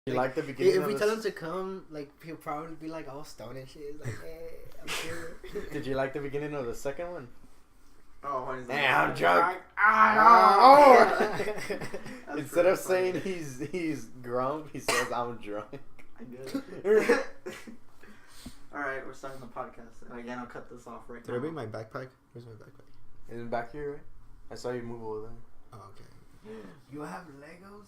You like the beginning? If we tell him to come, like he'll probably be like all stoned and shit. Like, hey, I'm here. Did you like the beginning of the second one? Oh, what is that? Hey, I'm drunk. That's Instead of funny. saying he's grump, he says I'm drunk. I get it. Alright, we're starting the podcast. And again, I'll cut this off right Did now. I bring my backpack? Where's my backpack? Is it back here, right? I saw you move over there. Oh, okay. You have Legos?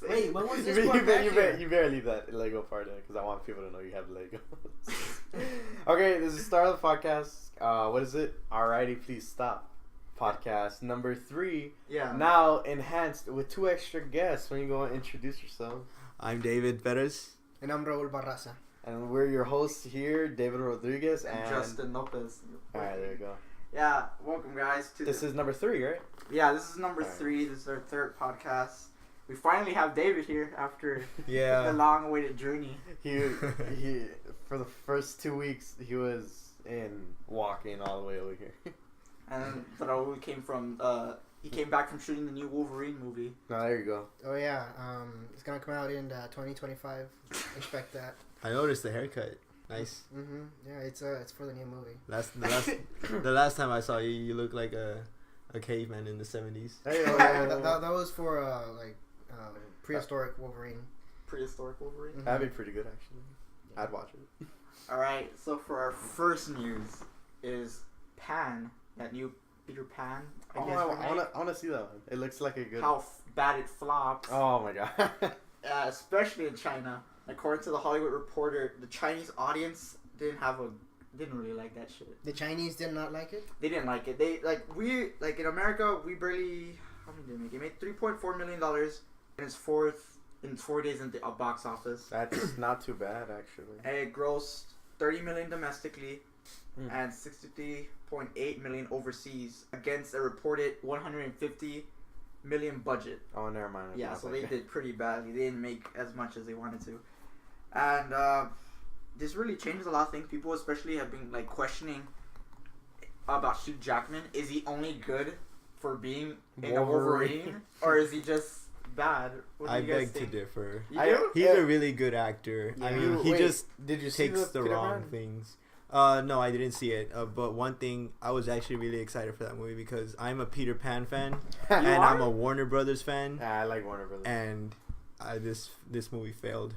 Wait, what was this you, one back here? you better leave that Lego part in because I want people to know you have Legos. Okay, this is the start of the podcast. What is it? Alrighty, please stop. Podcast number 3. Yeah. Now enhanced with 2 extra guests. When you go and introduce yourself. I'm David Perez. And I'm Raul Barraza. And we're your hosts here, David Rodriguez and Justin Lopez. Alright, there you go. Yeah, welcome guys to This is number 3, right? Yeah, this is number Alright. 3. This is our 3rd podcast. We finally have David here after the Yeah. long-awaited journey. He for the first 2 weeks he was in walking all the way over here. And Raul came from he came back from shooting the new Wolverine movie. No, there you go. Oh yeah, it's gonna come out in 2025. Expect that. I noticed the haircut. Nice. Mhm. Yeah, it's for the new movie. The last time I saw you, you looked like a caveman in the 70s. Hey, Oh yeah, that was for prehistoric Wolverine. Prehistoric Wolverine. Mhm. That'd be pretty good actually. I'd watch it. Alright, so for our first news is Pan, that new Peter Pan. I want to see that one. It looks like a good. How bad it flops. Oh my god. Especially in China. According to the Hollywood Reporter, the Chinese audience didn't really like that shit. The Chinese did not like it. They didn't like it. They in America, we barely, how many did it make? It made $3.4 million in its 4 days in the box office. That's not too bad actually. And it grossed $30 million domestically Mm. and $63.8 million overseas against a reported $150 million budget. Oh, never mind. Yeah, so they did pretty badly. They didn't make as much as they wanted to. And this really changes a lot of things. People especially have been like questioning about Hugh Jackman. Is he only good for being in a Wolverine? Or is he just bad? What do I you guys beg to think? differ. You do? He's a really good actor. Yeah. I mean, he just did you see takes the Peter wrong Pan? things. No, I didn't see it. But one thing, I was actually really excited for that movie because I'm a Peter Pan fan and are? I'm a Warner Brothers fan. Yeah, I like Warner Brothers. And this movie failed.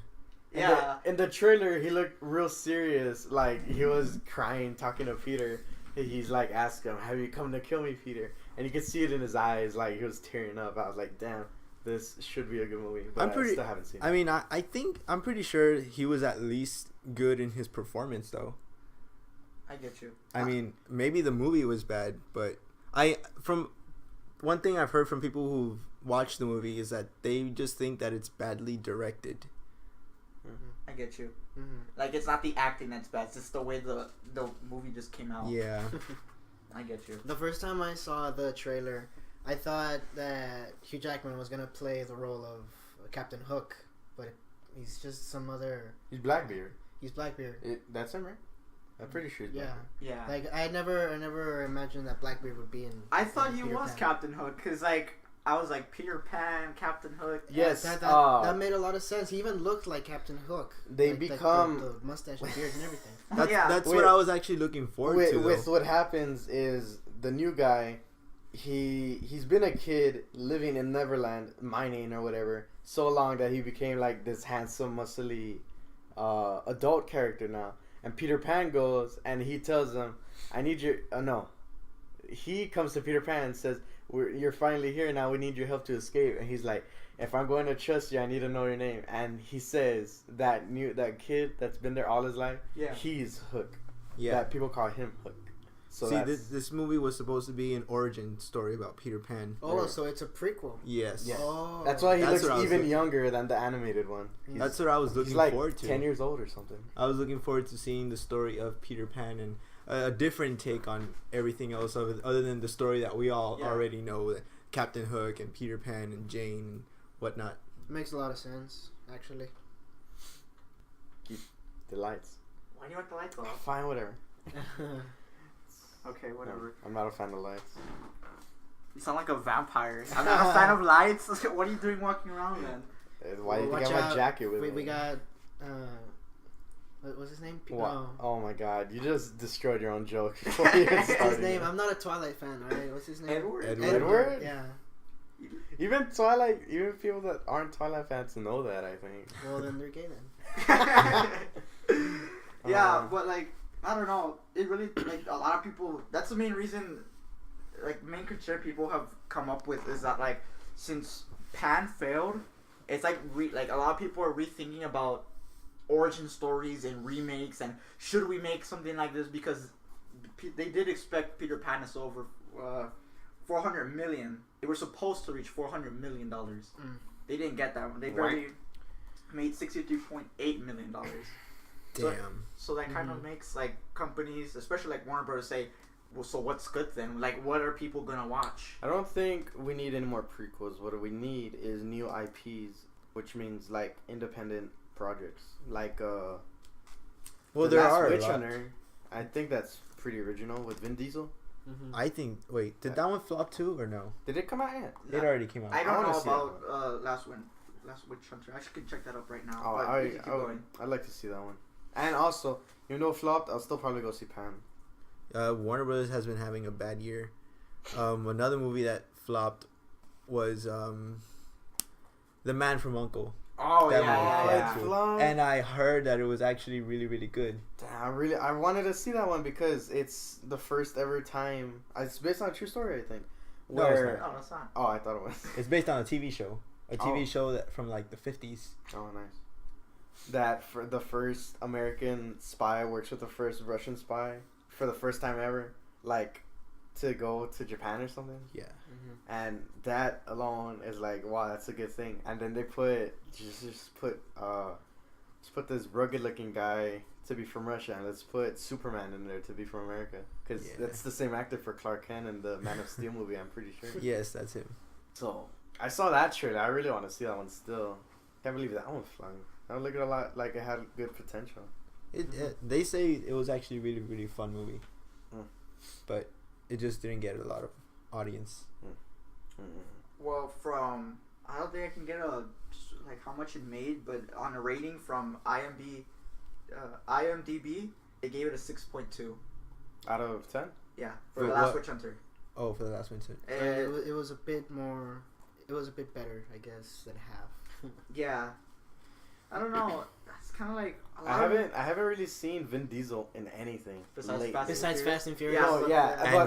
Yeah. In the trailer, he looked real serious. Like he was crying, talking to Peter. He's like, ask him, "Have you come to kill me, Peter?" And you could see it in his eyes, like he was tearing up. I was like, "Damn, this should be a good movie." But I still haven't seen it. I mean, I think I'm pretty sure he was at least good in his performance, though. I get you. I mean, maybe the movie was bad, but from one thing I've heard from people who've watched the movie is that they just think that it's badly directed. I get you. Mhm. Like, it's not the acting that's bad. It's just the way the movie just came out. Yeah. I get you. The first time I saw the trailer, I thought that Hugh Jackman was gonna play the role of Captain Hook, but he's just some other. He's Blackbeard. He's Blackbeard. That's him, right? I'm pretty sure. He's Yeah. Blackbeard. Yeah. Like I never imagined that Blackbeard would be in. I thought he Peter was Pan. Captain Hook, because, like, I was like, Peter Pan, Captain Hook. Yes. That made a lot of sense. He even looked like Captain Hook. They Like, become the mustache and beard and everything. That's Wait. what I was actually looking forward to. With Though. what happens is the new guy, he's been a kid living in Neverland, mining or whatever, so long that he became like this handsome, muscly adult character now. And Peter Pan goes and he tells him, "I need your." No, he comes to Peter Pan and says, "You're finally here now. We need your help to escape." And he's like, "If I'm going to trust you, I need to know your name." And he says that kid that's been there all his life, Yeah. he's Hook. Yeah. That people call him Hook. So See, that's, this movie was supposed to be an origin story about Peter Pan. Oh, Right. so it's a prequel. Yes. Yeah. Oh, that's why he That's what I looks was even looking- younger than the animated one. That's what I was He's looking like forward to. 10 years old or something. I was looking forward to seeing the story of Peter Pan and a different take on everything else other than the story that we all already know, Captain Hook and Peter Pan and Jane and whatnot. Makes a lot of sense, actually. Keep the lights. Why do you want the lights off? Fine, whatever. Okay, whatever. I'm not a fan of lights. You sound like a vampire. I'm not a fan of lights. What are you doing walking around then? Why do you think Watch I have out. my jacket with me? We got. What's his name? What? Oh my god, you just destroyed your own joke before you even started. His name. I'm not a Twilight fan, alright? What's his name? Edward? Yeah. Even people that aren't Twilight fans know that, I think. Well, then they're gay then. Yeah, but like, I don't know. It really, like, a lot of people, that's the main reason, like, main concern people have come up with is that, like, since Pan failed, it's like, a lot of people are rethinking about origin stories and remakes and should we make something like this, because they did expect Peter Pan to sell over $400 million. They were supposed to reach $400 million. They didn't get that one. They barely made $63.8 million. Damn. So that kind of makes, like, companies, especially like Warner Bros. Say, well, so what's good then? Like, what are people gonna watch? I don't think we need any more prequels. What we need is new IPs, which means like independent projects, like well, The there Last are a Witch lot. Hunter. I think that's pretty original with Vin Diesel. I think. Wait, did that one flop too or no? Did it come out yet? It already came out. I don't wanna know see about Last Witch Hunter. I should check that up right now. Oh, but we can keep going. I'd like to see that one. And also, even though it flopped, I'll still probably go see Pan. Warner Brothers has been having a bad year. Another movie that flopped was The Man from U.N.C.L.E. Oh, That yeah. movie flopped. And I heard that it was actually really, really good. Damn, I wanted to see that one because it's the first ever time. It's based on a true story, I think. No, it's Where, not. No, that's not. Oh, I thought it was. It's based on a TV show. A TV show that from like the 50s. Oh, nice. That for the first American spy works with the first Russian spy for the first time ever, like, to go to Japan or something. Yeah. And that alone is like, wow, that's a good thing. And then they put put this rugged looking guy to be from Russia, and let's put Superman in there to be from America, because that's the same actor for Clark Kent in the Man of Steel movie, I'm pretty sure. Yes, that's him. So I saw that trailer. I really want to see that one still. Can't believe that one flung. That looked a lot like it had good potential. They say it was actually a really, really fun movie. Mm. But it just didn't get a lot of audience. Well, I don't think I can get like how much it made, but on a rating from IMDb, they gave it a 6.2 Out of 10? Yeah, for For The Last what? Witch Hunter. Oh, for the last one too. It was a bit more. It was a bit better, I guess, than half. Yeah, I don't know. That's kind of like I haven't really seen Vin Diesel in anything. Besides lately. Fast Besides Furious? Fast and Furious. Yeah, Oh so- yeah, And but,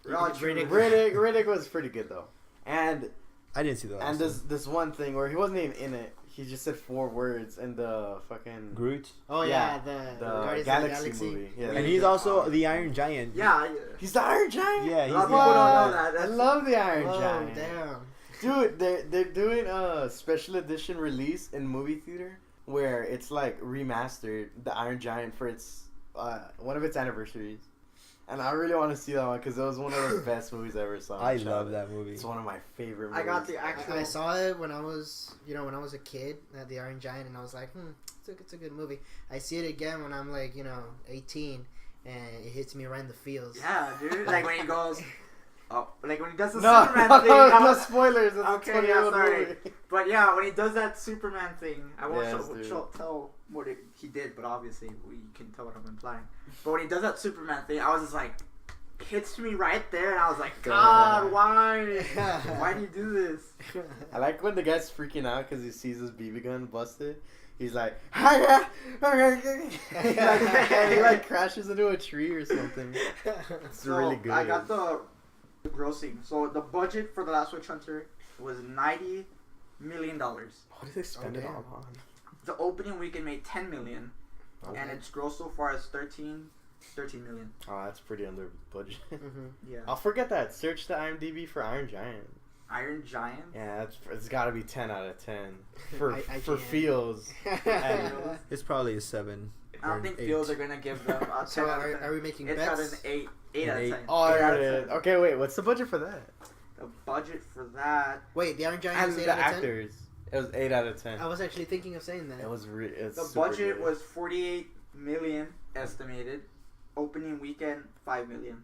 Riddick. Riddick was pretty good though, and I didn't see the last and one. this one thing where he wasn't even in it. He just said 4 words in the fucking Groot. Oh Yeah, yeah, the Galaxy, Guardians of the Galaxy movie. Yeah, And he's also the Iron Giant. Yeah, he's the Iron Giant. Yeah, a he's lot of the people don't Iron know Giant. that. I That's, love the Iron Oh Giant. damn! Dude, they're doing a special edition release in movie theater where it's like remastered the Iron Giant for its one of its anniversaries, and I really want to see that one because it was one of the best movies I ever saw. I love that movie. It's one of my favorite I movies. got the actual. I saw it when I was, when I was a kid, the Iron Giant, and I was like, it's a good movie. I see it again when I'm like, 18, and it hits me right in the feels. Yeah, dude. Like when he goes. Oh, like when he does the No, Superman no, thing. no spoilers. It's Okay, a 20 yeah, year old sorry. movie. But yeah, when he does that Superman thing, I won't Yes, dude. tell what he did, but obviously we can tell what I'm implying. But when he does that Superman thing, I was just like, hits me right there, and I was like, God, why? Why do you do this? I like when the guy's freaking out because he sees his BB gun busted. He's like, he like crashes into a tree or something. It's really good. I got the grossing. So the budget for The Last Witch Hunter was $90 million. What did they spend it all on? The opening weekend made $10 million, and its gross so far is $13 million. Oh, that's pretty under budget. Yeah. I'll forget that. Search the IMDb for Iron Giant. Iron Giant. Yeah, it's got to be 10 out of 10 for IGN. feels. And It's probably a 7. I don't think Fields are gonna give them a 10 So out of 10. are we making It's bets? got an 8 out of 10. oh, I 8 got out of it. 10. Okay, wait. What's the budget for that? The budget for that. Wait, the Iron Giant And is 8 the out of 10? actors. It was 8 out of 10. I was actually thinking of saying that. It was it's The super budget good. was $48 million estimated. Opening weekend $5 million.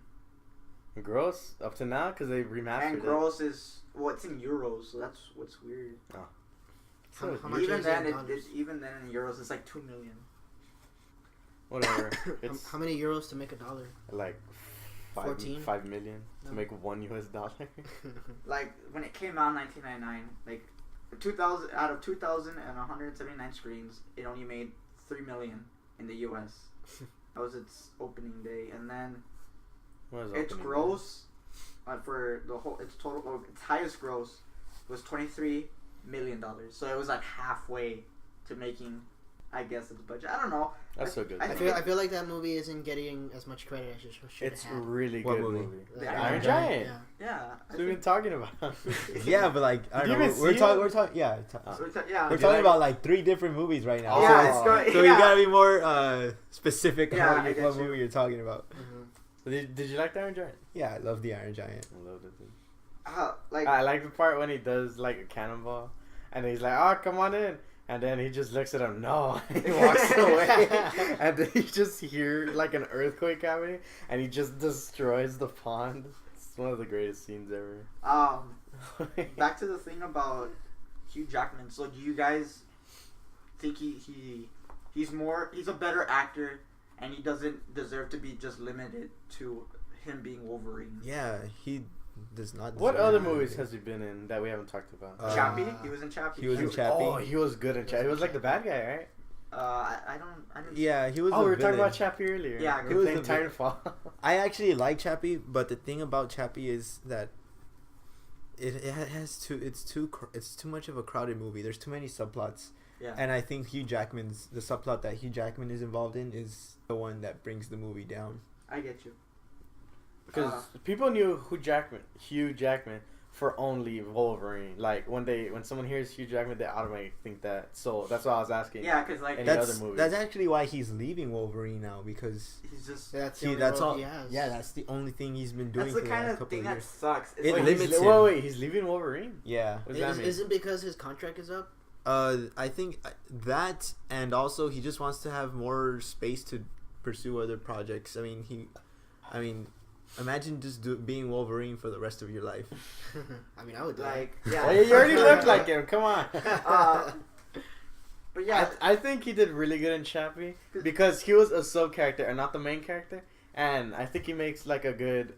Gross up to now because they remastered And gross is it's in euros, so that's what's weird. How much Even is then, it in dollars? even then in euros, it's like 2 million. Whatever. It's How many euros to make $1? like 14? 5 million to No. make $1. Like when it came out in 1999, like 2000 out of 2,179 screens, it only made 3 million in the U.S. That was its opening day, and then What is its opening gross for the whole its highest gross was $23 million. So it was like halfway to making, I guess, its budget. I don't know. That's so good. I I feel like that movie isn't getting as much credit as it should It's have. really What good movie? movie. The Iron Iron Giant. Yeah. Yeah. That's what we've been talking about. Yeah, but like I Did don't you know. even We're see talking. it? We're talking. Yeah. Yeah. We're you talking like about like 3 different movies right now. Yeah, so it's so go- you yeah. gotta be more specific Yeah, about I get what you. movie you're talking about. Mm-hmm. Did you like the Iron Giant? Yeah, I love the Iron Giant. I loved it. Too. Like I like the part when he does like a cannonball, and he's like, "Oh, come on in," and then he just looks at him, "No," and he walks away, and then you just hear like an earthquake happening, and he just destroys the pond. It's one of the greatest scenes ever. back to the thing about Hugh Jackman. So do you guys think he's a better actor, and he doesn't deserve to be just limited to him being Wolverine? Yeah, he does not. What deserve other to movies be. has he been in that we haven't talked about? Chappie? He was in Chappie. he was in Chappie. Oh, he was good in Chappie. He was like the bad guy, right? I didn't. Yeah, he was. Oh, the we were talking villain. about Chappie earlier. Yeah, he he was was playing the Titanfall. I actually like Chappie, but the thing about Chappie is that it's too much of a crowded movie. There's too many subplots. Yeah. And I think the subplot that Hugh Jackman is involved in is the one that brings the movie down. I get you. Because people knew Hugh Jackman for only Wolverine. Like when someone hears Hugh Jackman, they automatically think that. So that's why I was asking. Yeah, because like Any That's other movies? that's actually why he's leaving Wolverine now, because he's just. That's the he only that's role all. he has. Yeah, that's the only thing he's been doing That's for the the kind last of couple thing of that years. sucks. It Wait, limits him. wait, he's leaving Wolverine? Yeah. What does that mean? Isn't because his contract is up? I think that, and also he just wants to have more space to pursue other projects. I mean, imagine just being Wolverine for the rest of your life. I mean, I would do Like it. yeah. Oh, you already look like him. Come on. But yeah, I think he did really good in Chappie because he was a sub character and not the main character, and I think he makes like a good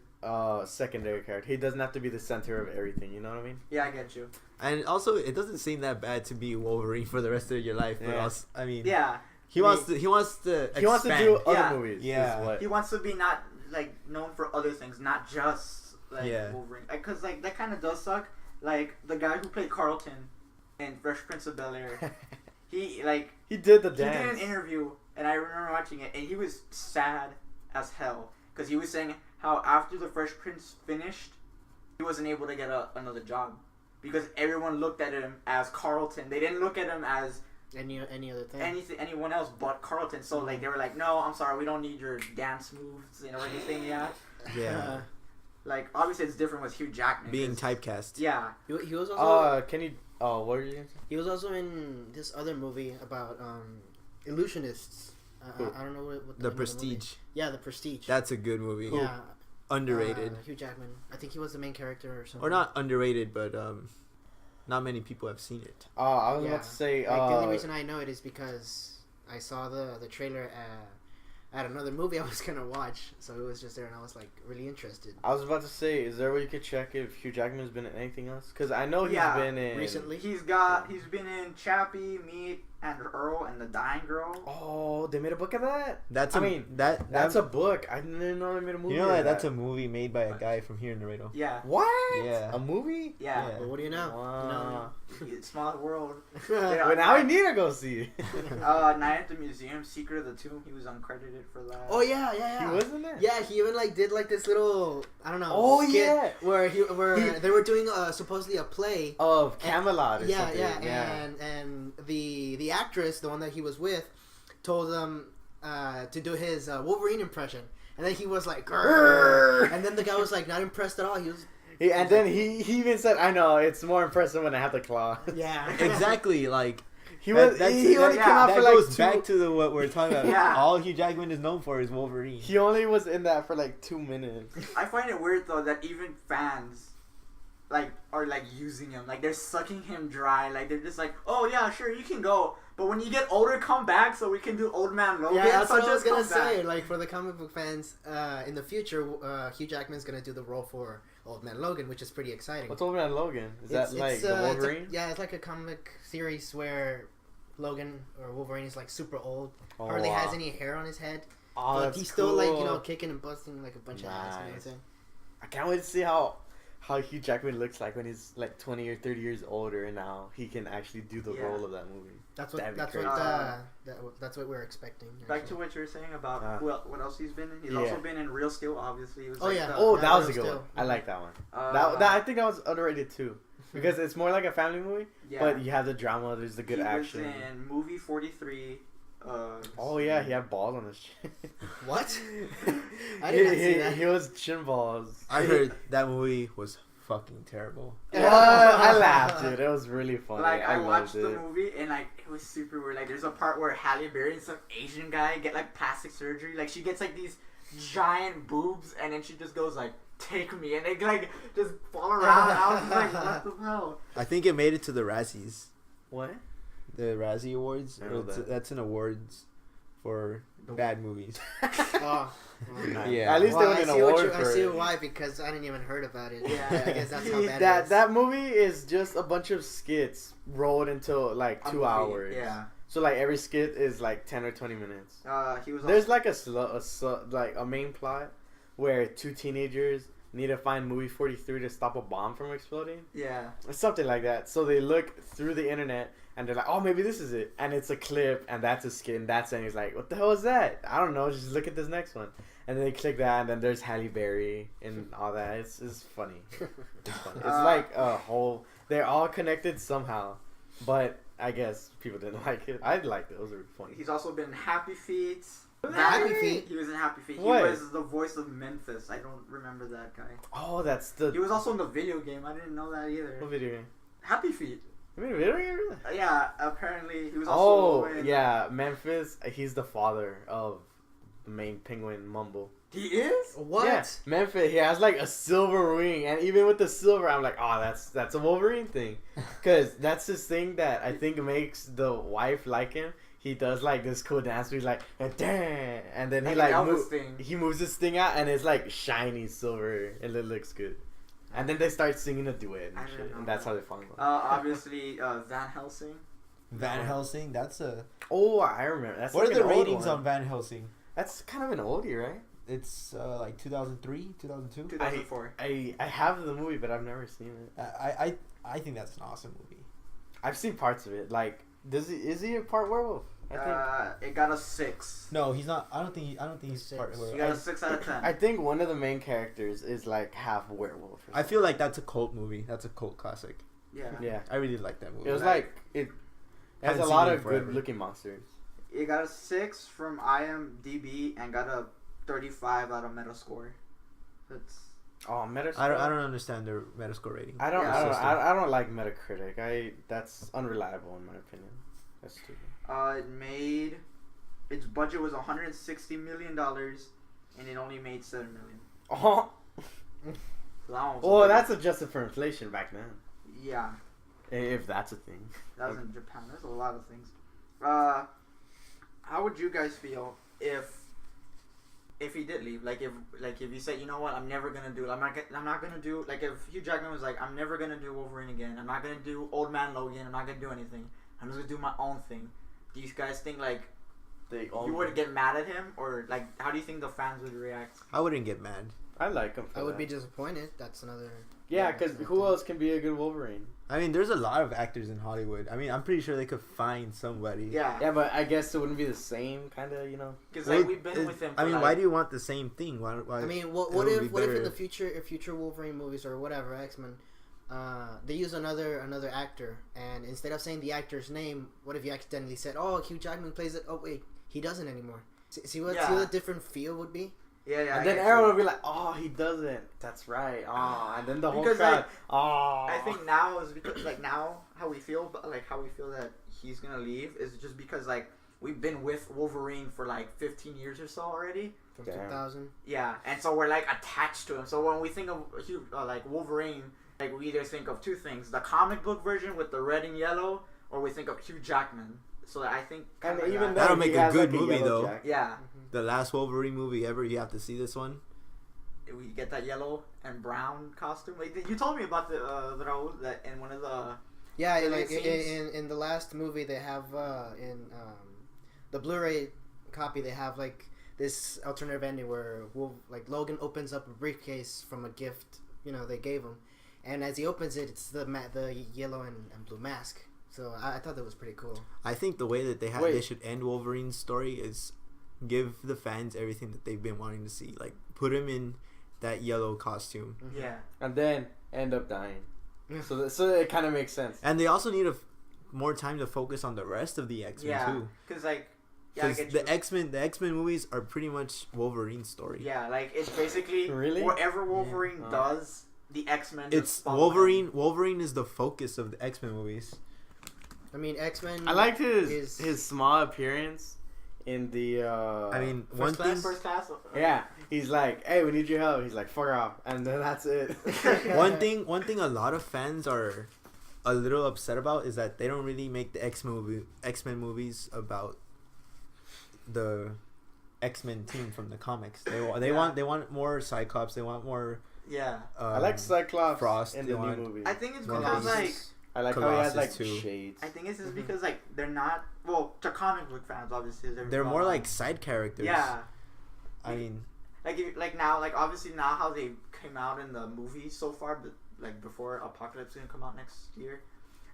secondary character. He doesn't have to be the center of everything. You know what I mean? yeah, I get you. And also, it doesn't seem that bad to be Wolverine for the rest of your life. But Yeah. also, I mean, Yeah, he wants to He wants to do other Yeah. movies. Yeah. is what- he wants to be not like known for other things, not just like Yeah. Wolverine. Because like that kind of does suck. Like the guy who played Carlton in Fresh Prince of Bel-Air, he did the he did dance. an interview, and I remember watching it, and he was sad as hell because he was saying how after the Fresh Prince finished, he wasn't able to get another job because everyone looked at him as Carlton. They didn't look at him as Any other thing? anyone else but Carlton. So like they were like, no, I'm sorry, we don't need your dance moves and everything. Yeah, yeah, like obviously it's different with Hugh Jackman being 'cause- typecast. Yeah, He was also Can you? Oh, what are you gonna say? he was also in this other movie about illusionists. I don't know what The name of movie. Prestige. Yeah, The Prestige. That's a good movie. Yeah, Underrated. Hugh Jackman. I think he was the main character or something. Or not underrated, but not many people have seen it. I was about to say. Like, the only reason I know it is because I saw the trailer at another movie I was gonna watch, so it was just there, and I was like really interested. I was about to say, is there a way you could check if Hugh Jackman's been in anything else? Because I know he's Yeah, been in recently. he's been in Chappie, Meet and Earl, and The Dying Girl. Oh, they made a book of that. That's I a, mean, that That's a book. I didn't know they made a movie. you know of that that's a movie made by a guy from here in Laredo. Yeah, what? Yeah. A movie? yeah. But what do you know? Wow. Small world. Yeah. But now we need to go see. Night at the Museum, Secret of the Tomb. He was uncredited for that. Oh yeah. He was in there. Yeah, he even like did like this little Oh, skit yeah. where they were doing supposedly a play. Of Camelot or Yeah, something. yeah, and the actress, the one that he was with, told him to do his Wolverine impression, and then he was like, "Grrr," and then the guy was like not impressed at all. He was And then he even said, "I know it's more impressive when I have the claw." yeah Exactly, like He only came out that for like goes 2. back to what we're talking about. Yeah. All Hugh Jackman is known for is Wolverine. He only was in that for like 2 minutes. I find it weird though that even fans, are like using him. Like they're sucking him dry. Like they're just like, oh yeah, sure, you can go. But when you get older, come back so we can do Old Man Logan. Yeah, that's so what I was just gonna come back. say. Like for the comic book fans, in the future, Hugh Jackman's gonna do the role for Old Man Logan, which is pretty exciting. What's Old Man Logan? Is that like the Wolverine? It's like a comic series where Logan or Wolverine is like super old, Oh, hardly wow. has any hair on his head, Oh, but that's he's still cool. like kicking and busting like a bunch of ass. You know what I'm Nice. saying? I can't wait to see how Hugh Jackman looks like when he's like 20 or 30 years older, and now he can actually do the role of that movie. That's That'd what be that's what we're expecting. Back actually. to what you were saying about what else he's been in. He's Yeah. also been in Real Steel, obviously. He was like the, Oh, Yeah, that was a Real good Steel. one. I like that one. uh, That I think that was underrated too, because it's more like a family movie, yeah. but you have the drama. There's the good he action. was in movie 43. Oh yeah, he had balls on his chin. What? I did not see that. He was chin balls. I heard that movie was fucking terrible. What? I laughed, dude. It was really funny. Like I loved watched the it. movie and like it was super weird. Like there's a part where Halle Berry and some Asian guy get like plastic surgery. Like she gets like these giant boobs and then she just goes like, "Take me," and they like just fall around. And I was like, "What the hell?" I think it made it to the Razzies, What? the Razzie Awards. I know that. That's an awards for bad movies. Oh. Nice. Yeah. At least Well, they I won an see what award you, I for see it. why, because I didn't even heard about it. Yeah. I guess that's how bad it that is. that movie is just a bunch of skits rolled into like A 2 movie, hours. Yeah. So like every skit is like 10 or 20 minutes. He was. There's like like a main plot where two teenagers need to find movie 43 to stop a bomb from exploding. Yeah. Or something like that. So they look through the internet and they're like, oh, maybe this is it. And it's a clip and that's a skit and that's it. And he's like, what the hell is that? I don't know. Just look at this next one. And then they click that and then there's Halle Berry and all that. It's funny. It's funny. It's like a whole... They're all connected somehow. But I guess people didn't like it. I liked it. It was really funny. He's also been in Happy Feet. Happy Feet? He was in Happy Feet. What? He was the voice of Memphis. I don't remember that guy. Oh, that's the... He was also in the video game. I didn't know that either. What video game? Happy Feet. You mean a video game? Yeah, apparently he was also in... yeah, Memphis. He's the father of the main penguin, Mumble. He is? What? Yeah, Memphis. He has like a silver ring, and even with the silver, I'm like, oh, that's a Wolverine thing, because that's this thing that I think makes the wife like him. He does like this cool dance where he's like, "Dang," and then he Like like an Elvis thing. he moves this thing out, and it's like shiny silver, and it looks good. And then they start singing a duet I and didn't shit, know and that's that. how they fall in love. Obviously, Van Helsing. Van Helsing. That's a. Oh, I remember. That's What like are the an old ratings one. on Van Helsing? That's kind of an oldie, right? It's like 2003, 2002. 2004. I have the movie, but I've never seen it. I think that's an awesome movie. I've seen parts of it. Like, is he a part werewolf? I think. It got a 6. No, he's not. I don't think he's Six. part. He got a 6 out of 10. I think one of the main characters is like half werewolf. Or I feel like that's a cult movie. That's a cult classic. Yeah. something. Yeah. I really like that movie. It was like it has Haven't a seen lot it in of forever. good looking monsters. It got a 6 from IMDb and got a 35 out of Metascore. That's Oh, Metascore. I don't understand their Metascore rating. I don't. Yeah. I don't. System. I don't like Metacritic. That's unreliable in my opinion. That's stupid. it made its budget was $160 million and it only made $7 million. Oh. So that one was Well, a that's adjusted for inflation back then, yeah. if that's a thing. That was in Japan. There's a lot of things. How would you guys feel if he did leave? Like if he said, you know what, I'm never gonna do it. I'm not gonna do, like, if Hugh Jackman was like, I'm never gonna do Wolverine again. I'm not gonna do Old Man Logan. I'm not gonna do anything. I'm just gonna do my own thing. Do you guys think like you would get mad at him, or like how do you think the fans would react? I wouldn't get mad. I like him. For I would that. be disappointed. That's another. Yeah, because who else can be a good Wolverine? I mean, there's a lot of actors in Hollywood. I mean, I'm pretty sure they could find somebody. Yeah, Yeah, but I guess it wouldn't be the same kind of, because Well, like we've been with him. For, I mean, like, why do you want the same thing? Why I mean, what it would if be what if in better the future, if future Wolverine movies or whatever X-Men, they use another actor, and instead of saying the actor's name, what if you accidentally said, "Oh, Hugh Jackman plays it"? Oh wait, he doesn't anymore. See what the different feel would be. yeah. And then Aaron would be like, "Oh, he doesn't. That's right. Oh," and then the whole Because, crowd, like, "Oh." I think now is because like now how we feel that he's gonna leave is just because like we've been with Wolverine for like 15 years or so already. From Damn. 2000. Yeah, and so we're like attached to him. So when we think of like Wolverine, like we either think of two things: the comic book version with the red and yellow, or we think of Hugh Jackman. So I think And kinda even that. That'll then, make he a has, good like, movie, yellow though. jacket. Yeah, The last Wolverine movie ever. You have to see this one. we get that yellow and brown costume. Like you told me about the Raul that in one of the Yeah, So like it seems- in the last movie they have in the Blu-ray copy they have like this alternative ending where like Logan opens up a briefcase from a gift they gave him, and as he opens it, it's the yellow and blue mask. So I thought that was pretty cool. I think the way that they Wait. should end Wolverine's story is give the fans everything that they've been wanting to see. Like put him in that yellow costume, yeah. And then end up dying. So it kind of makes sense. and they also need more time to focus on the rest of the X-Men Yeah, too. because like, yeah, I Because get you. the X-Men movies are pretty much Wolverine's story. Yeah, like it's basically Really? whatever Wolverine Yeah. does, the X-Men. It's just follow Wolverine. him. Wolverine is the focus of the X-Men movies. I mean, X-Men. I liked his small appearance in the. I mean, First one Class? thing. First class. Yeah, he's like, "Hey, we need your help." He's like, "Fuck off," and then that's it. One thing a lot of fans are a little upset about is that they don't really make the X-Men movies about the X-Men team from the comics. They want more Cyclops. They want more. Yeah, I like Cyclops Frost, in they the new want- movie. I think it's One because Piece. like I like how he has like Colossus too. shades. I think it's just Mhm. because like they're not to comic book fans obviously They're more like side characters. yeah I mean, like now like obviously now how they came out in the movie so far, but like before Apocalypse is gonna come out next year,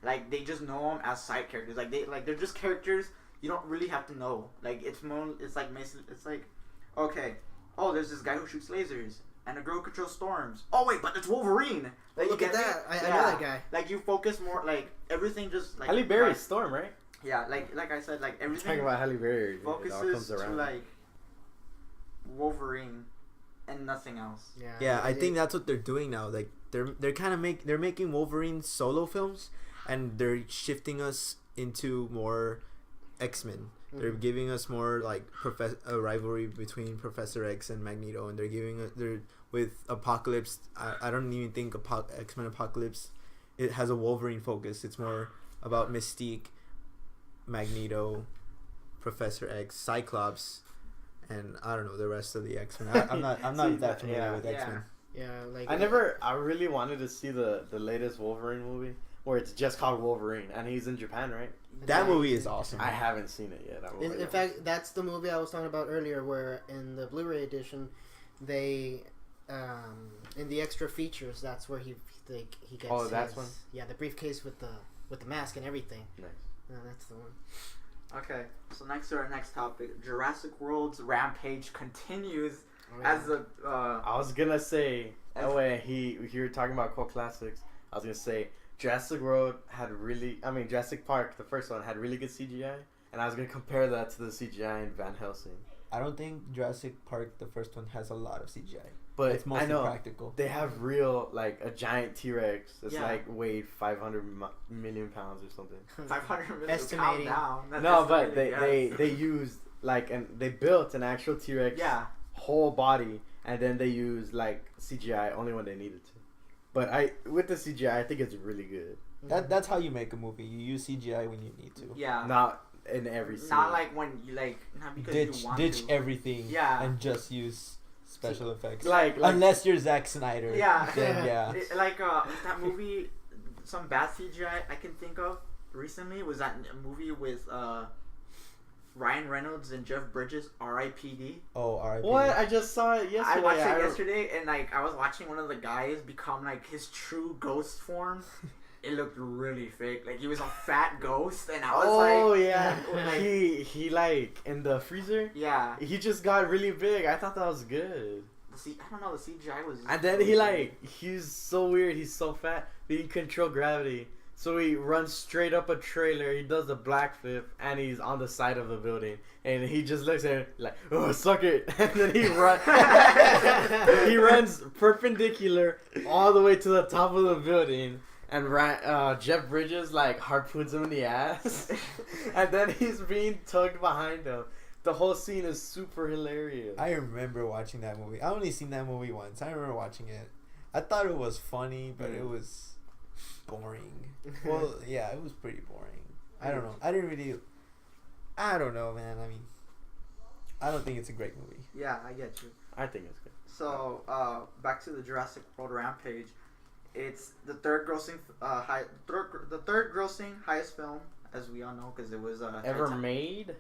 like they just know them as side characters. Like they're just characters you don't really have to know. Like it's like okay, oh there's this guy who shoots lasers and a girl who controls storms. Oh wait, but it's Wolverine. Like, Look you at get me? that! I know Yeah. that guy. Like you focus more like everything just like Halle Berry's like- Storm, right? yeah, like I said, like Talking everything about Halle Berry. It all focuses comes to around. like Wolverine and nothing else. yeah, I think that's what they're doing now. Like they're kind of they're making Wolverine solo films, and they're shifting us into more X-Men. They're giving us more like a rivalry between Professor X and Magneto, and they're with Apocalypse. I don't even think X-Men Apocalypse it has a Wolverine focus. It's more about Mystique, Magneto, Professor X, Cyclops, and I don't know the rest of the X-Men. I'm not See, that familiar yeah. with X-Men. Yeah, like I really wanted to see the latest Wolverine movie where it's just called Wolverine and he's in Japan, right? That movie is awesome. I haven't seen it yet. In fact, that's the movie I was talking about earlier, where in the Blu-ray edition, in the extra features, that's where he gets. Oh, that's one? Yeah, the briefcase with the mask and everything. Nice. Yeah, that's the one. Okay, so next to our next topic, Jurassic World's rampage continues Oh, yeah. as the I was gonna say, you were talking about cult classics. I was gonna say Jurassic Park, the first one, had really good CGI, and I was gonna compare that to the CGI in Van Helsing. I don't think Jurassic Park, the first one, has a lot of CGI. But It's mostly I know practical. they have real like a giant T-Rex that's Yeah. like weighed 500 million pounds or something. 500 million Estimating. down. That's No, but estimating, they used they built an actual T-Rex yeah. whole body, and then they used like CGI only when they needed to. But with the CGI, I think it's really good. That's how you make a movie. You use CGI when you need to. Yeah. Not in every scene. Not like when you like not because you want Ditch to. everything. Yeah. And just use special effects. like Unless you're Zack Snyder. Yeah. Then yeah. That movie, some bad CGI I can think of recently was that movie with Ryan Reynolds and Jeff Bridges, R.I.P.D. Oh, R.I.P. what? I just saw it yesterday. I watched it yesterday, and like I was watching one of the guys become like his true ghost form. It looked really fake. Like he was a fat ghost, and I was Oh like, yeah, like- he like in the freezer. yeah. He just got really big. I thought that was good. I don't know. The CGI was. And then he's so weird. He's so fat, but he can control gravity. So he runs straight up a trailer. He does a black flip, and he's on the side of the building. And he just looks at it like, "Oh, suck it!" And then he runs. He runs perpendicular all the way to the top of the building. And Jeff Bridges like harpoons him in the ass, and then he's being tugged behind him. The whole scene is super hilarious. I remember watching that movie. I only seen that movie once. I remember watching it. I thought it was funny, but it was boring. Well, yeah, it was pretty boring. I don't know. I don't know, man. I mean, I don't think it's a great movie. Yeah, I get you. I think it's good. So, back to the Jurassic World Rampage. It's the third grossing highest film, as we all know, because it was Ever made?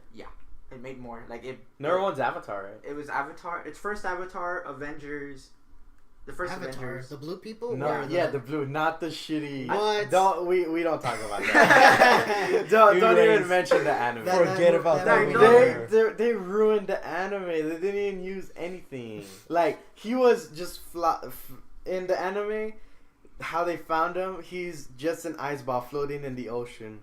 It made more. Like it. Number one's Avatar, right? It was Avatar. It's first Avatar, Avengers. The first Avatar, Avengers. the blue people. No, or the blue, not the shitty. What? We don't talk about that. don't even mention the anime. Forget about that. They ruined the anime. They didn't even use anything. Like he was just in the anime. How they found him? He's just an ice ball floating in the ocean.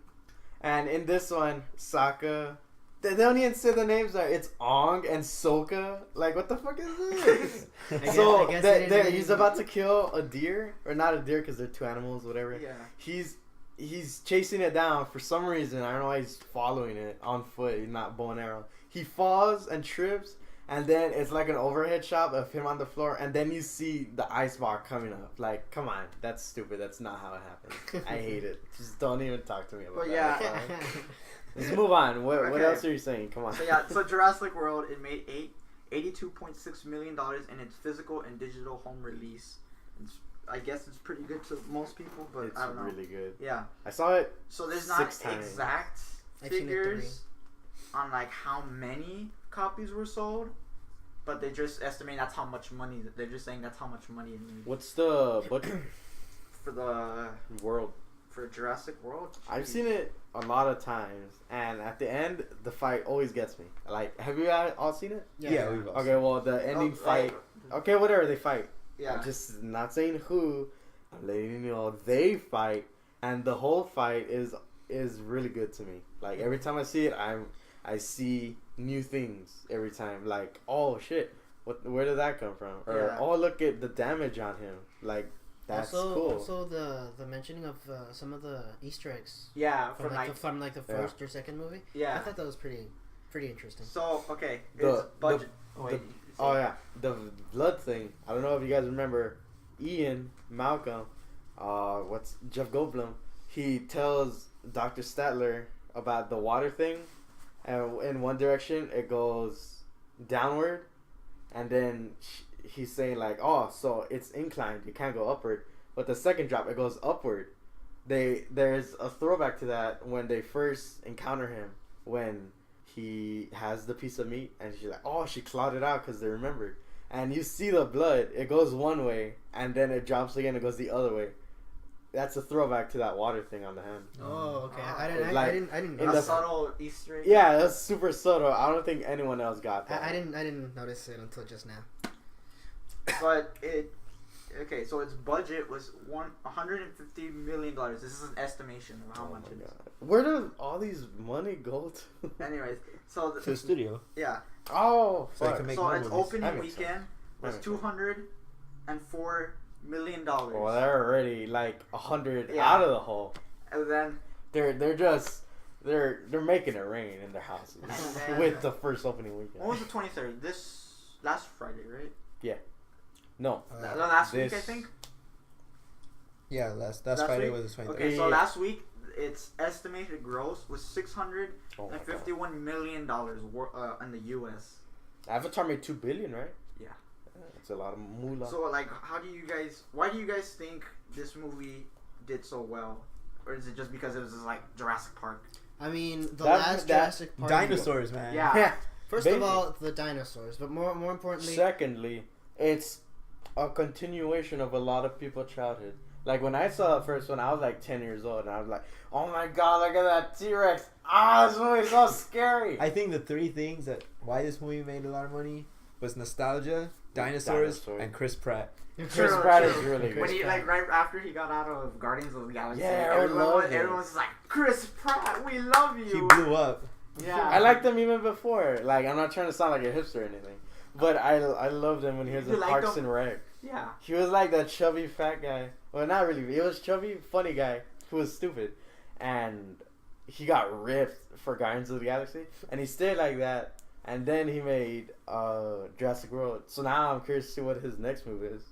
And in this one, Sokka. They don't even say the names right. It's Ong and Sokka. Like, what the fuck is this? So he's about to kill a deer, or not a deer because they're two animals, whatever. Yeah. He's chasing it down for some reason. I don't know why he's following it on foot, not bow and arrow. He falls and trips, and then it's like an overhead shot of him on the floor, and then you see the ice bar coming up. Like, come on, that's stupid. That's not how it happened. I hate it. Just don't even talk to me about that. Let's move on. What else are you saying? Come on. So Jurassic World, it made $82.6 million in its physical and digital home release. I guess it's pretty good to most people, but I don't know. It's really good. Yeah. I saw it. So there's not 6 times. exact figures on like how many copies were sold, but they just estimate that's how much money. They're just saying that's how much money it made. What's the budget for the world? For Jurassic World? Jeez. I've seen it a lot of times, and at the end, the fight always gets me. Like, have you guys all seen it? Yeah, we've all seen it. Well, the ending fight. Okay, whatever, they fight. Yeah. I'm just not saying who. I'm letting you know they fight, and the whole fight is really good to me. Like, every time I see it, I see new things every time. Like, oh shit, where did that come from? Or oh, look at the damage on him. Like, that's cool. Also, the mentioning of some of the Easter eggs. Yeah, from the first or second movie. Yeah, I thought that was pretty interesting. So okay, the budget. The blood thing. I don't know if you guys remember, Ian Malcolm, what's Jeff Goldblum? He tells Dr. Statler about the water thing, and in one direction it goes downward, and then he's saying like, oh, so it's inclined, you can't go upward. But the second drop, it goes upward. There's a throwback to that when they first encounter him, when he has the piece of meat, and she's like, oh, she clawed it out because they remembered. And you see the blood, it goes one way, and then it drops again, it goes the other way. That's a throwback to that water thing on the hand. Oh, okay. I didn't know. A subtle Easter egg. Yeah, that's super subtle. I don't think anyone else got that. I didn't notice it until just now. But so its budget was $150 million. This is an estimation of how much it is. Where do all these money go to? Anyways, so to the studio. Yeah. Oh, so its opening weekend was $204 million. Well, they're already like 100 out of the hole. And then they're making it rain in their houses with the first opening weekend. When was the 23rd? This last Friday, right? Yeah. No. Last week, I think. Yeah, last Friday was the 23rd. Okay, so last week its estimated gross was $651 million in the U.S. Avatar made $2 billion, right? Yeah. That's a lot of moolah. So, like, why do you guys think this movie did so well? Or is it just because it was like Jurassic Park? I mean, last Jurassic Park. Dinosaurs, man. Yeah. First of all, the dinosaurs, but more importantly. Secondly, it's a continuation of a lot of people's childhood. Like, when I saw the first one, I was like 10 years old, and I was like, oh my god, look at that T-Rex. This movie's so scary. I think the three things why this movie made a lot of money was nostalgia, dinosaurs. And Chris Pratt. Chris Pratt is really good. When he, like, right after he got out of Guardians of the Galaxy, everyone's like, Chris Pratt, we love you. He blew up. Yeah. I liked him even before. Like, I'm not trying to sound like a hipster or anything, but I loved him when he was in Parks and Rec. Yeah. He was like that chubby fat guy. Well, not really. He was chubby, funny guy who was stupid. And he got ripped for Guardians of the Galaxy. And he stayed like that. And then he made Jurassic World. So now I'm curious to see what his next move is.